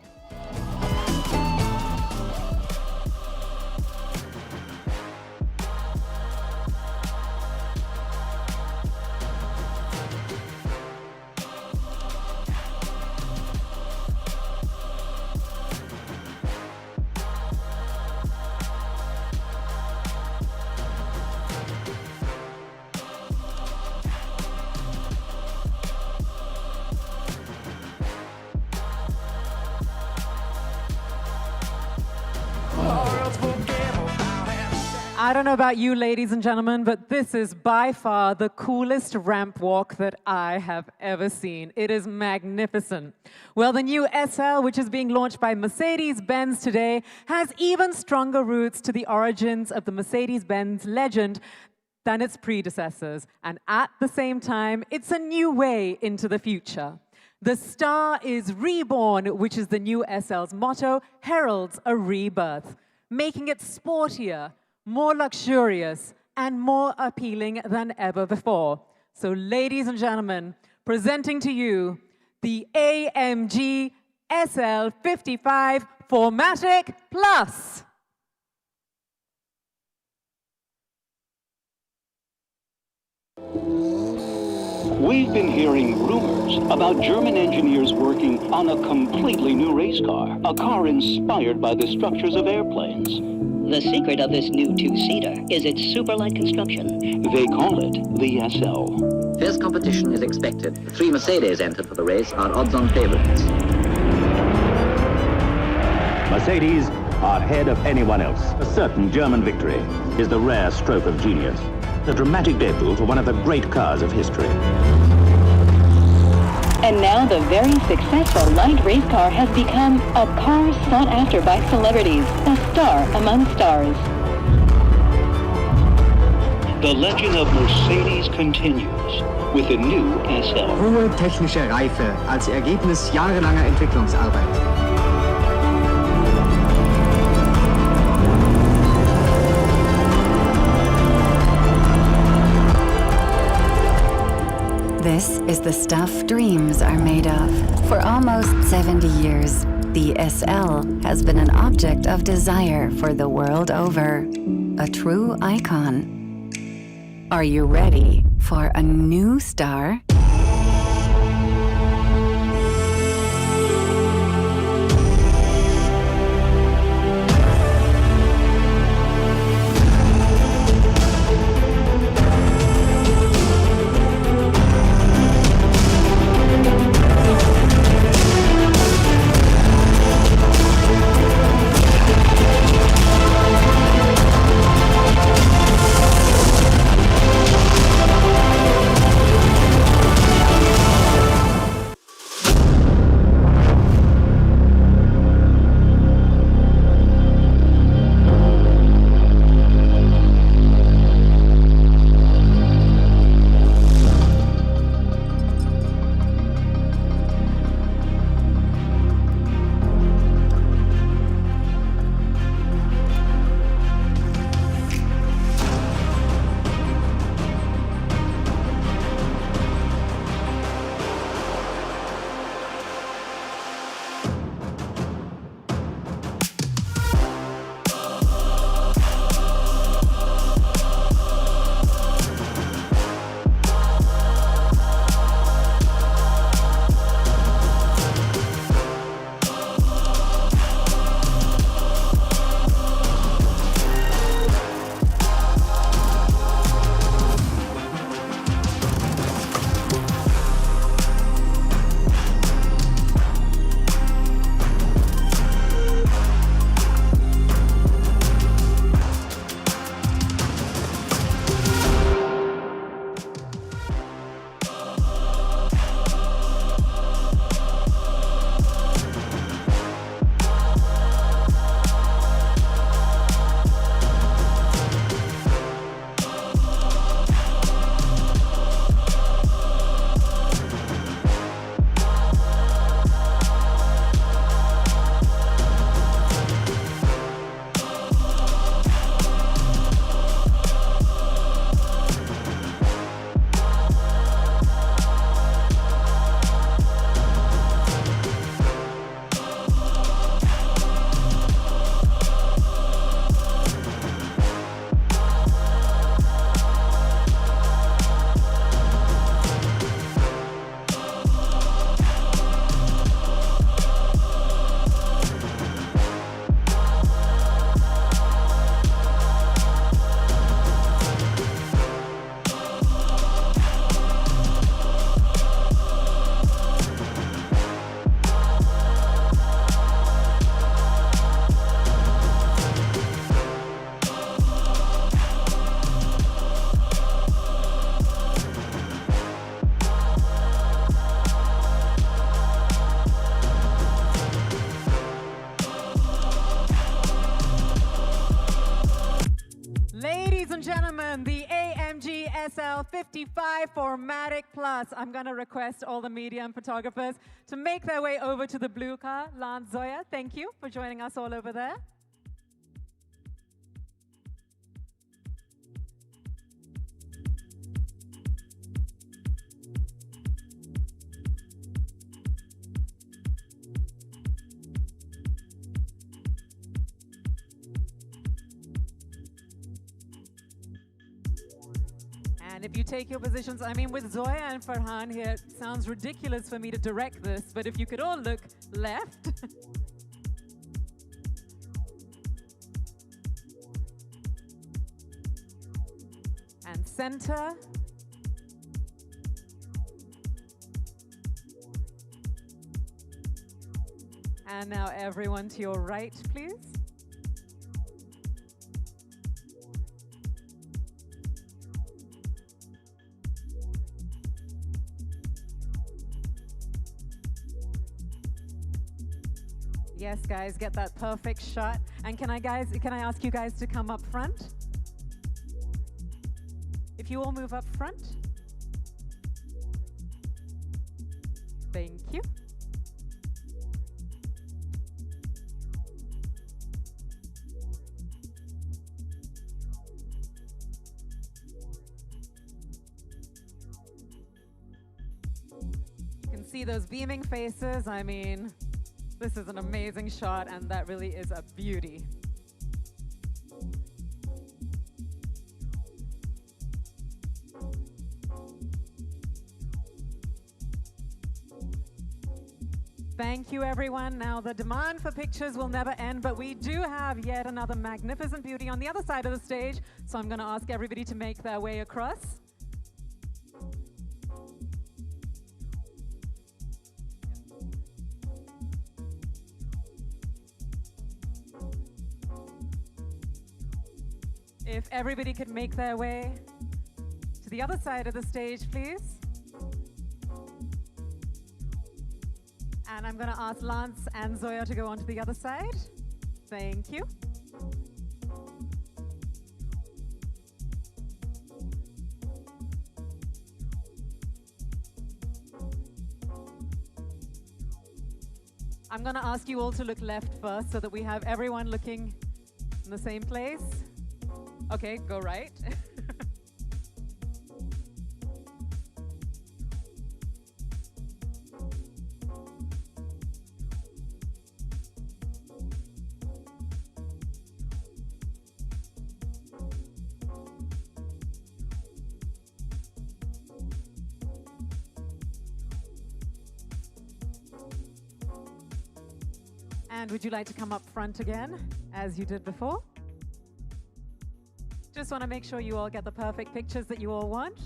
I don't know about you, ladies and gentlemen, but this is by far the coolest ramp walk that I have ever seen. It is magnificent. Well, the new SL, which is being launched by Mercedes-Benz today, has even stronger roots to the origins of the Mercedes-Benz legend than its predecessors. And at the same time, it's a new way into the future. The star is Reborn, which is the new SL's motto, heralds a rebirth, making it sportier, more luxurious, and more appealing than ever before. So, ladies and gentlemen, presenting to you the AMG SL55 4MATIC Plus. We've been hearing rumors about German engineers working on a completely new race car, a car inspired by the structures of airplanes. The secret of this new two-seater is its super-light construction. They call it the SL. Fierce competition is expected. The 3 Mercedes entered for the race are odds-on favorites. Mercedes are ahead of anyone else. A certain German victory is the rare stroke of genius. The dramatic debut for one of the great cars of history. And now the very successful light race car has become a car sought after by celebrities, a star among stars. The legend of Mercedes continues with the new SL. Hohe technische Reife als Ergebnis jahrelanger Entwicklungsarbeit. This is the stuff dreams are made of. For almost 70 years, the SL has been an object of desire for the world over. A true icon. Are you ready for a new star? gentlemen, the AMG SL 55 4MATIC Plus. I'm going to request all the media and photographers to make their way over to the blue car. Lance, Zoya, thank you for joining us all over there. And if you take your positions, I mean, with Zoya and Farhan here, it sounds ridiculous for me to direct this, but if you could all look left. And center. And now everyone to your right, please. Yes, guys, get that perfect shot. And can I ask you guys to come up front? If you all move up front. Thank you. You can see those beaming faces. I mean, this is an amazing shot, and that really is a beauty. Thank you, everyone. Now, the demand for pictures will never end, but we do have yet another magnificent beauty on the other side of the stage, so I'm going to ask everybody to make their way across. If everybody could make their way to the other side of the stage, please. And I'm going to ask Lance and Zoya to go on to the other side. Thank you. I'm going to ask you all to look left first so that we have everyone looking in the same place. Okay, go right. And would you like to come up front again, as you did before? Just want to make sure you all get the perfect pictures that you all want.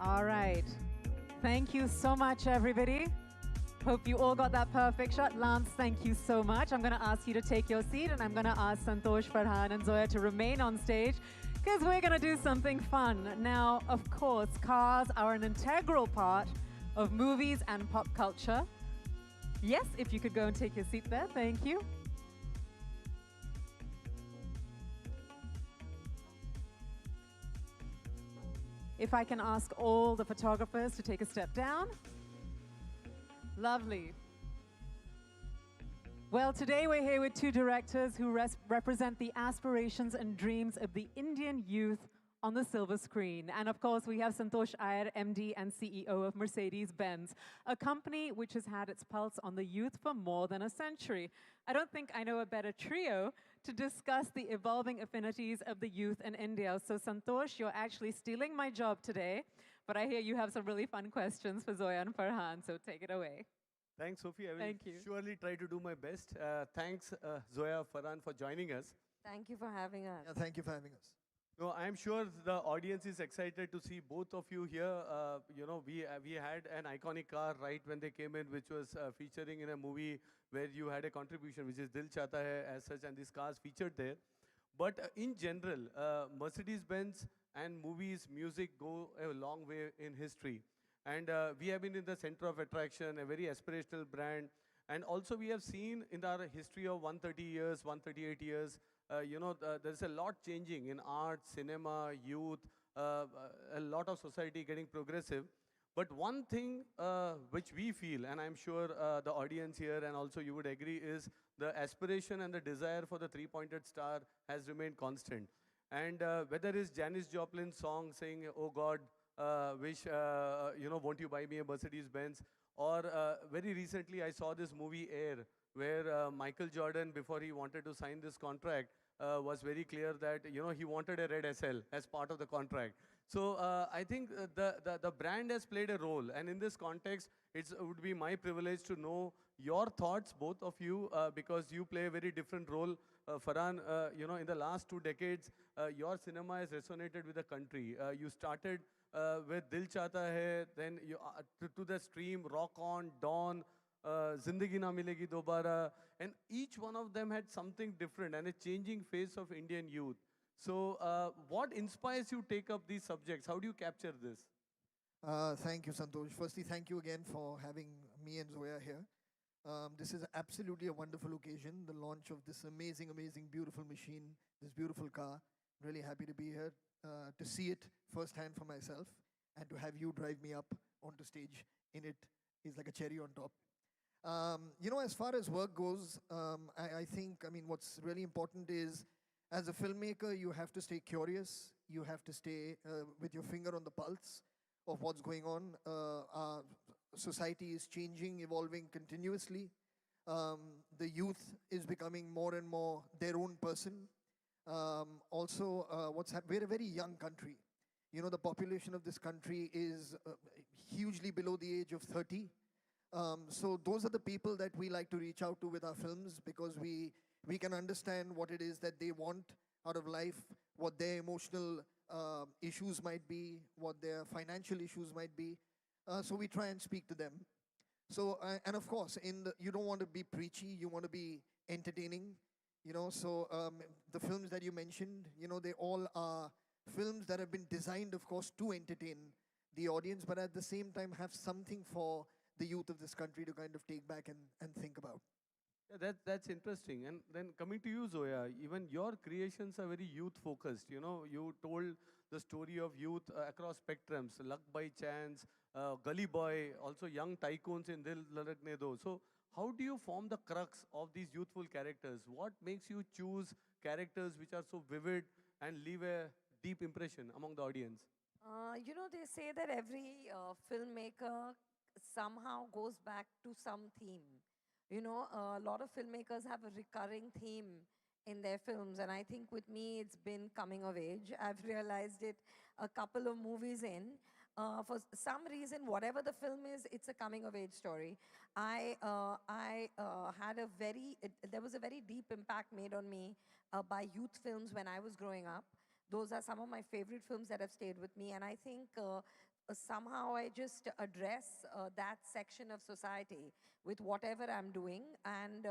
All right. Thank you so much, everybody. Hope you all got that perfect shot. Lance, thank you so much. I'm going to ask you to take your seat, and I'm going to ask Santosh, Farhan, and Zoya to remain on stage because we're going to do something fun. Now, of course, cars are an integral part of movies and pop culture. Yes, if you could go and take your seat there. Thank you. If I can ask all the photographers to take a step down. Lovely. Well, today we're here with two directors who represent the aspirations and dreams of the Indian youth on the silver screen. And of course, we have Santosh Iyer, MD and CEO of Mercedes-Benz, a company which has had its pulse on the youth for more than a century. I don't think I know a better trio to discuss the evolving affinities of the youth in India. So Santosh, you're actually stealing my job today, but I hear you have some really fun questions for Zoya and Farhan, so take it away. Thanks, Sophie. I will surely try to do my best. Thanks, Zoya, Farhan, for joining us. Thank you for having us. Yeah, thank you for having us. No, I'm sure the audience is excited to see both of you here. We had an iconic car right when they came in, which was featuring in a movie where you had a contribution, which is Dil Chahta Hai as such, and these cars featured there. But in general, Mercedes-Benz and movies, music go a long way in history. And we have been in the center of attraction, a very aspirational brand. And also we have seen in our history of 130 years, 138 years, there's a lot changing in art, cinema, youth, a lot of society getting progressive. But one thing which we feel, and I'm sure the audience here and also you would agree, is the aspiration and the desire for the three-pointed star has remained constant. And whether it's Janis Joplin's song saying, "Oh God, won't you buy me a Mercedes-Benz?" Or very recently, I saw this movie Air, where Michael Jordan, before he wanted to sign this contract, was very clear that he wanted a red SL as part of the contract. So I think the brand has played a role, and in this context, it would be my privilege to know your thoughts, both of you, because you play a very different role. Farhan, in the last 2 decades, your cinema has resonated with the country. You started with Dil Chahta Hai, then you, to the stream, Rock On, Dawn, Zindagi Na Milegi Dobara, and each one of them had something different and a changing face of Indian youth. So what inspires you to take up these subjects? How do you capture this? Thank you, Santosh. Firstly, thank you again for having me and Zoya here. This is absolutely a wonderful occasion, the launch of this amazing, amazing, beautiful machine, this beautiful car. Really happy to be here, to see it firsthand for myself, and to have you drive me up onto stage in it is like a cherry on top. As far as work goes, I think, what's really important is, as a filmmaker, you have to stay curious. You have to stay with your finger on the pulse of what's going on. Our society is changing, evolving continuously. The youth is becoming more and more their own person. We're a very young country. The population of this country is hugely below the age of 30. So those are the people that we like to reach out to with our films, because we can understand what it is that they want out of life, what their emotional issues might be, what their financial issues might be. So we try and speak to them. So, and of course, you don't want to be preachy, you want to be entertaining. The films that you mentioned, they all are films that have been designed, of course, to entertain the audience, but at the same time have something for the youth of this country to kind of take back and think about. Yeah, that's interesting. And then coming to you, Zoya, even your creations are very youth-focused. You told the story of youth across spectrums, Luck by Chance, Gully Boy, also young tycoons in Dil Ladakne Do. So how do you form the crux of these youthful characters? What makes you choose characters which are so vivid and leave a deep impression among the audience? They say that every filmmaker somehow goes back to some theme. A lot of filmmakers have a recurring theme in their films, and I think with me it's been coming of age. I've realized it a couple of movies in. For some reason, whatever the film is, it's a coming of age story. There was a very deep impact made on me by youth films when I was growing up. Those are some of my favorite films that have stayed with me, and I think somehow I just address that section of society with whatever I'm doing. And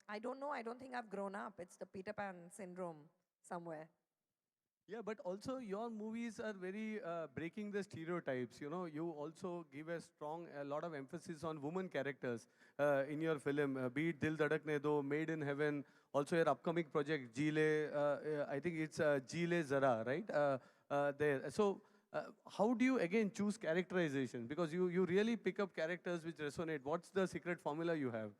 I don't know, I don't think I've grown up. It's the Peter Pan syndrome somewhere. Yeah, but also your movies are very breaking the stereotypes. You also give a lot of emphasis on women characters in your film. Be it Dil Dhadakne Do, Made in Heaven, also your upcoming project, Jeele, I think it's Jeele Zara, right? There. So how do you again choose characterization? Because you really pick up characters which resonate. What's the secret formula you have?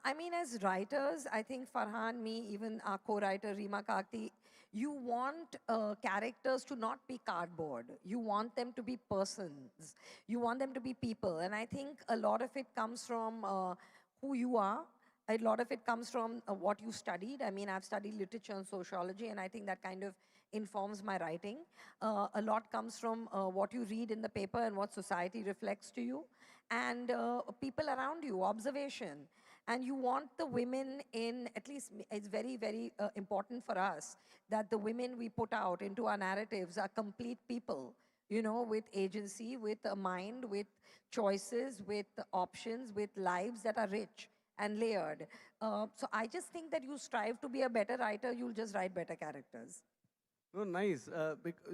As writers, I think Farhan, me, even our co-writer Reema Kakti, you want characters to not be cardboard. You want them to be persons. You want them to be people. And I think a lot of it comes from who you are. A lot of it comes from what you studied. I've studied literature and sociology, and I think that kind of informs my writing. A lot comes from what you read in the paper and what society reflects to you, and people around you, observation. And you want the women in, at least it's very, very important for us that the women we put out into our narratives are complete people, you know, with agency, with a mind, with choices, with options, with lives that are rich and layered. So I just think that you strive to be a better writer, you'll just write better characters. No, nice.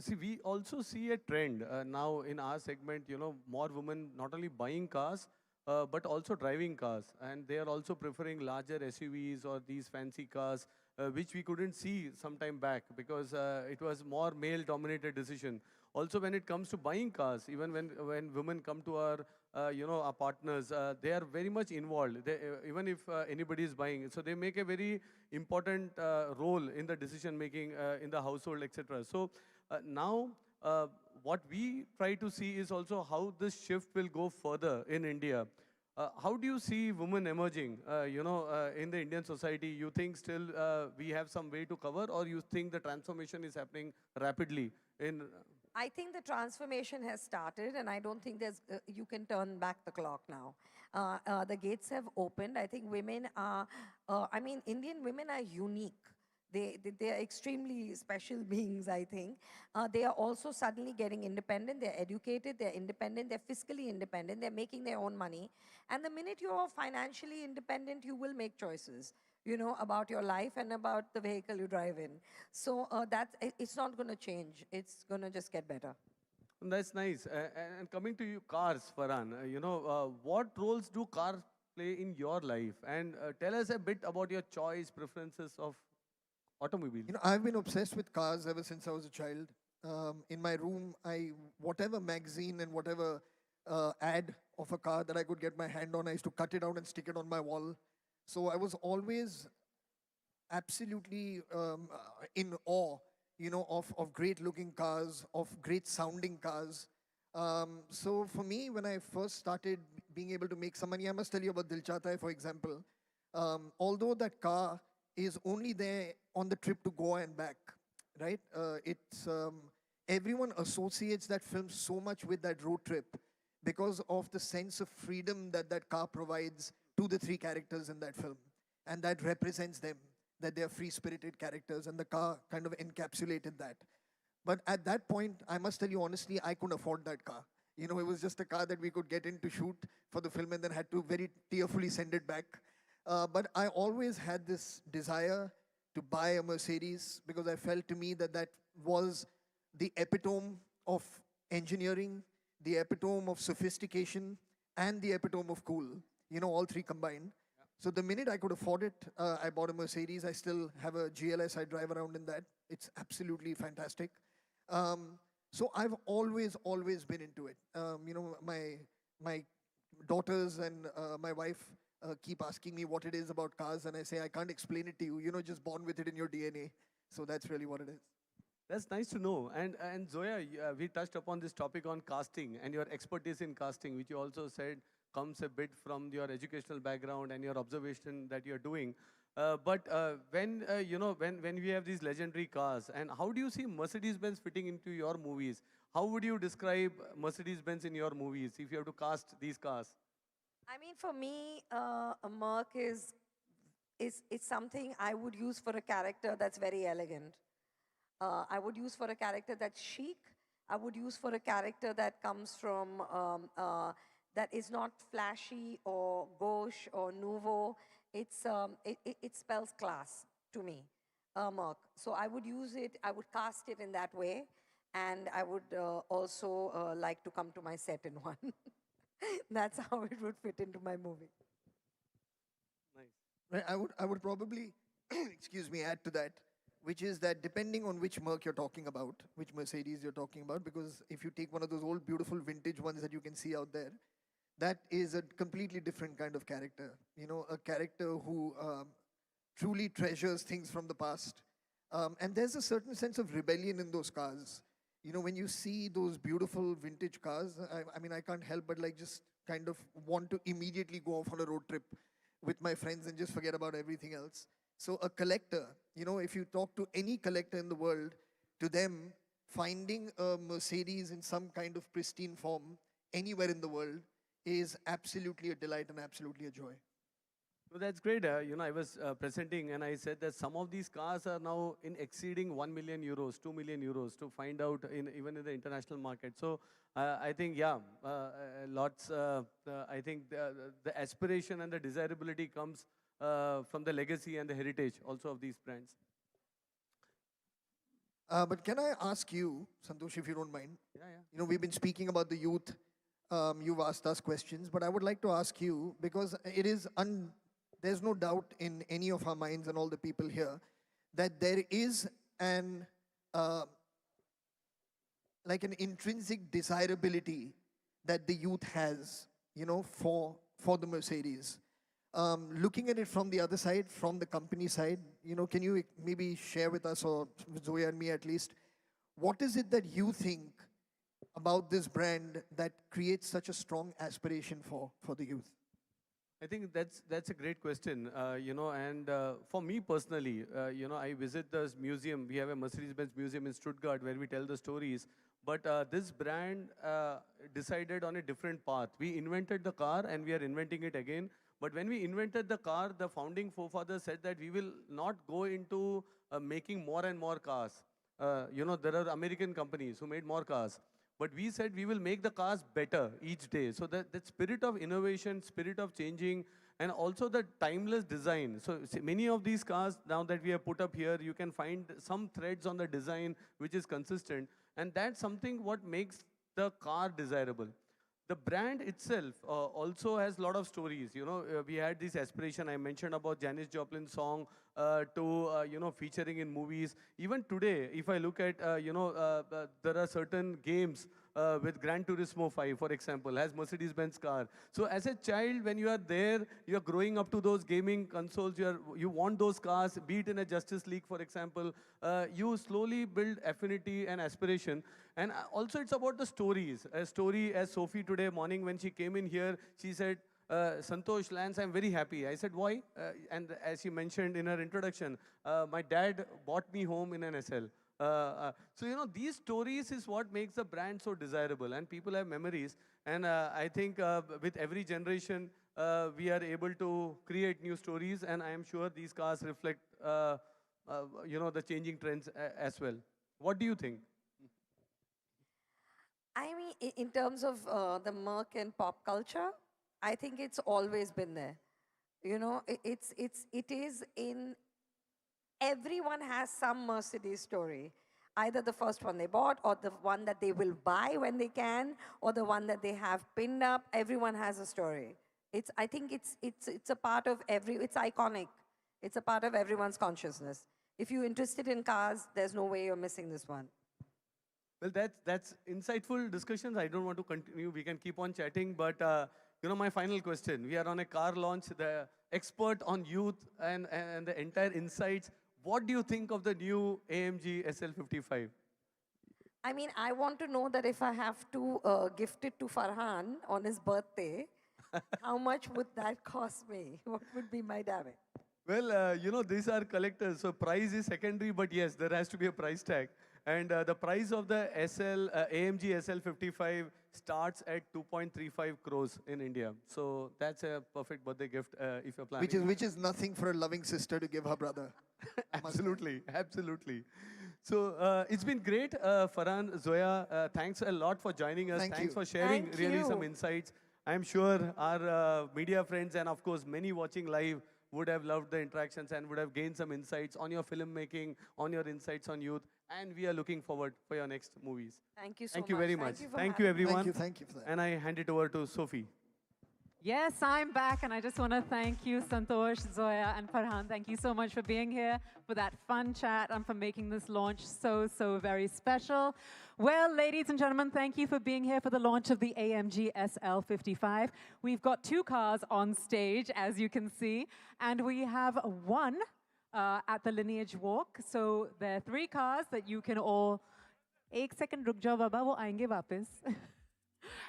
See, we also see a trend now in our segment, you know, more women not only buying cars, but also driving cars. And they are also preferring larger SUVs or these fancy cars, which we couldn't see some time back because it was more male-dominated decision. Also, when it comes to buying cars, even when women come to our, you know, our partners, they are very much involved. They, even if anybody is buying, so they make a very important role in the decision making in the household, etc. So now, what we try to see is also how this shift will go further in India. How do you see women emerging, you know, in the Indian society? You think still we have some way to cover, or you think the transformation is happening rapidly in? I think the transformation has started, and I don't think there's you can turn back the clock now. The gates have opened. I think women are, I mean, Indian women are unique. They are extremely special beings, I think. They are also suddenly getting independent. They're educated, they're independent, they're fiscally independent, they're making their own money. And the minute you're financially independent, you will make choices, you know, about your life and about the vehicle you drive in. So it's not going to change. It's going to just get better. That's nice. And coming to you, cars, Farhan, you know, what roles do cars play in your life? And tell us a bit about your choice, preferences of automobiles. You know, I've been obsessed with cars ever since I was a child. In my room, whatever magazine and whatever ad of a car that I could get my hand on, I used to cut it out and stick it on my wall. So I was always absolutely in awe, you know, of great-looking cars, of great-sounding cars. So for me, when I first started being able to make some money, I must tell you about Dil Chahta Hai, for example. Although that car is only there on the trip to Goa and back, right? Everyone associates that film so much with that road trip because of the sense of freedom that that car provides to the three characters in that film. And that represents them, that they're free-spirited characters, and the car kind of encapsulated that. But at that point, I must tell you honestly, I couldn't afford that car. You know, it was just a car that we could get in to shoot for the film and then had to very tearfully send it back. But I always had this desire to buy a Mercedes because I felt to me that that was the epitome of engineering, the epitome of sophistication, and the epitome of cool. You know, all three combined. So the minute I could afford it, I bought a Mercedes. I still have a GLS. I drive around in that. It's absolutely fantastic. So I've always been into it. You know, my daughters and my wife keep asking me what it is about cars, and I say, I can't explain it to you. You know, just born with it in your DNA. So that's really what it is. That's nice to know. And Zoya, we touched upon this topic on casting and your expertise in casting, which you also said comes a bit from your educational background and your observation that you're doing. But when, you know, when we have these legendary cars, and how do you see Mercedes-Benz fitting into your movies? How would you describe Mercedes-Benz in your movies if you have to cast these cars? I mean, for me, a Merc is something I would use for a character that's very elegant. I would use for a character that's chic. I would use for a character that comes from, that is not flashy or gauche or nouveau. It spells class to me, Merc. So I would use it, I would cast it in that way, and I would also like to come to my set in one. That's how it would fit into my movie. Right, I would probably, excuse me, add to that, which is that depending on which Merc you're talking about, which Mercedes you're talking about, because if you take one of those old beautiful vintage ones that you can see out there, that is a completely different kind of character. You know, a character who truly treasures things from the past. And there's a certain sense of rebellion in those cars. You know, when you see those beautiful vintage cars, I mean, I can't help but like just kind of want to immediately go off on a road trip with my friends and just forget about everything else. So a collector, you know, if you talk to any collector in the world, to them, finding a Mercedes in some kind of pristine form anywhere in the world is absolutely a delight and absolutely a joy. So that's great. I was presenting and I said that some of these cars are now in exceeding 1 million euros, 2 million euros to find out even in the international market. So I think, yeah, lots, I think the aspiration and the desirability comes from the legacy and the heritage also of these brands. But can I ask you, Santosh, if you don't mind? Yeah. We've been speaking about the youth. You've asked us questions, but I would like to ask you, because it is there's no doubt in any of our minds and all the people here that there is an like an intrinsic desirability that the youth has, for the Mercedes. Looking at it from the other side, from the company side, can you maybe share with us, or Zoya and me at least, what is it that you think about this brand that creates such a strong aspiration for the youth? I think that's a great question, and for me personally, I visit this museum. We have a Mercedes-Benz museum in Stuttgart where we tell the stories. But this brand decided on a different path. We invented the car and we are inventing it again. But when we invented the car, the founding forefathers said that we will not go into making more and more cars. There are American companies who made more cars. But we said we will make the cars better each day. So that spirit of innovation, spirit of changing, and also the timeless design. So many of these cars now that we have put up here, you can find some threads on the design which is consistent. And that's something what makes the car desirable. The brand itself also has a lot of stories. We had this aspiration. I mentioned about Janis Joplin's song to, featuring in movies. Even today, if I look at, there are certain games with Gran Turismo 5, for example, has Mercedes-Benz car. So as a child, when you are there, you are growing up to those gaming consoles, you want those cars, be it in a Justice League, for example, you slowly build affinity and aspiration. And also it's about the stories. A story as Sophie today morning when she came in here, she said, Santosh, Lance, I'm very happy. I said, why? And as she mentioned in her introduction, my dad bought me home in an SL. So, these stories is what makes the brand so desirable, and people have memories. And I think with every generation, we are able to create new stories, and I am sure these cars reflect, the changing trends as well. What do you think? I mean, in terms of the Merc and pop culture, I think it's always been there. It is in, everyone has some Mercedes story. Either the first one they bought, or the one that they will buy when they can, or the one that they have pinned up. Everyone has a story. I think it's a part of it's iconic. It's a part of everyone's consciousness. If you're interested in cars, there's no way you're missing this one. Well, that's insightful discussions. I don't want to continue. We can keep on chatting, but my final question. We are on a car launch. The expert on youth and the entire insights. What do you think of the new AMG SL55? I mean, I want to know that if I have to gift it to Farhan on his birthday, how much would that cost me? What would be my damage? Well, these are collectors, so price is secondary, but yes, there has to be a price tag. And the price of the AMG SL55 starts at 2.35 crores in India. So that's a perfect birthday gift if you're planning. Which is nothing for a loving sister to give her brother. Absolutely, absolutely. So it's been great, Farhan, Zoya. Thanks a lot for joining us. Thanks for sharing really some insights. I'm sure our media friends and of course many watching live would have loved the interactions and would have gained some insights on your filmmaking, on your insights on youth. And we are looking forward for your next movies. Thank you so much. Thank you very much. Thank you, everyone. Thank you for that. And I hand it over to Sophie. Yes, I'm back, and I just want to thank you, Santosh, Zoya, and Farhan. Thank you so much for being here, for that fun chat, and for making this launch so very special. Well, ladies and gentlemen, thank you for being here for the launch of the AMG SL55. We've got two cars on stage, as you can see, and we have one at the Lineage Walk. So there are three cars that you can all... Ek second, ruk jao baba, wo aayenge wapis.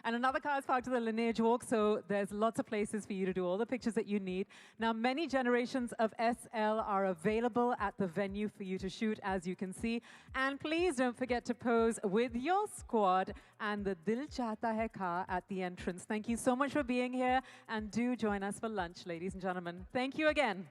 And another car is parked to the Lineage Walk, so there's lots of places for you to do all the pictures that you need. Now, many generations of SL are available at the venue for you to shoot, as you can see. And please don't forget to pose with your squad and the Dil Chahta Hai car at the entrance. Thank you so much for being here, and do join us for lunch, ladies and gentlemen. Thank you again.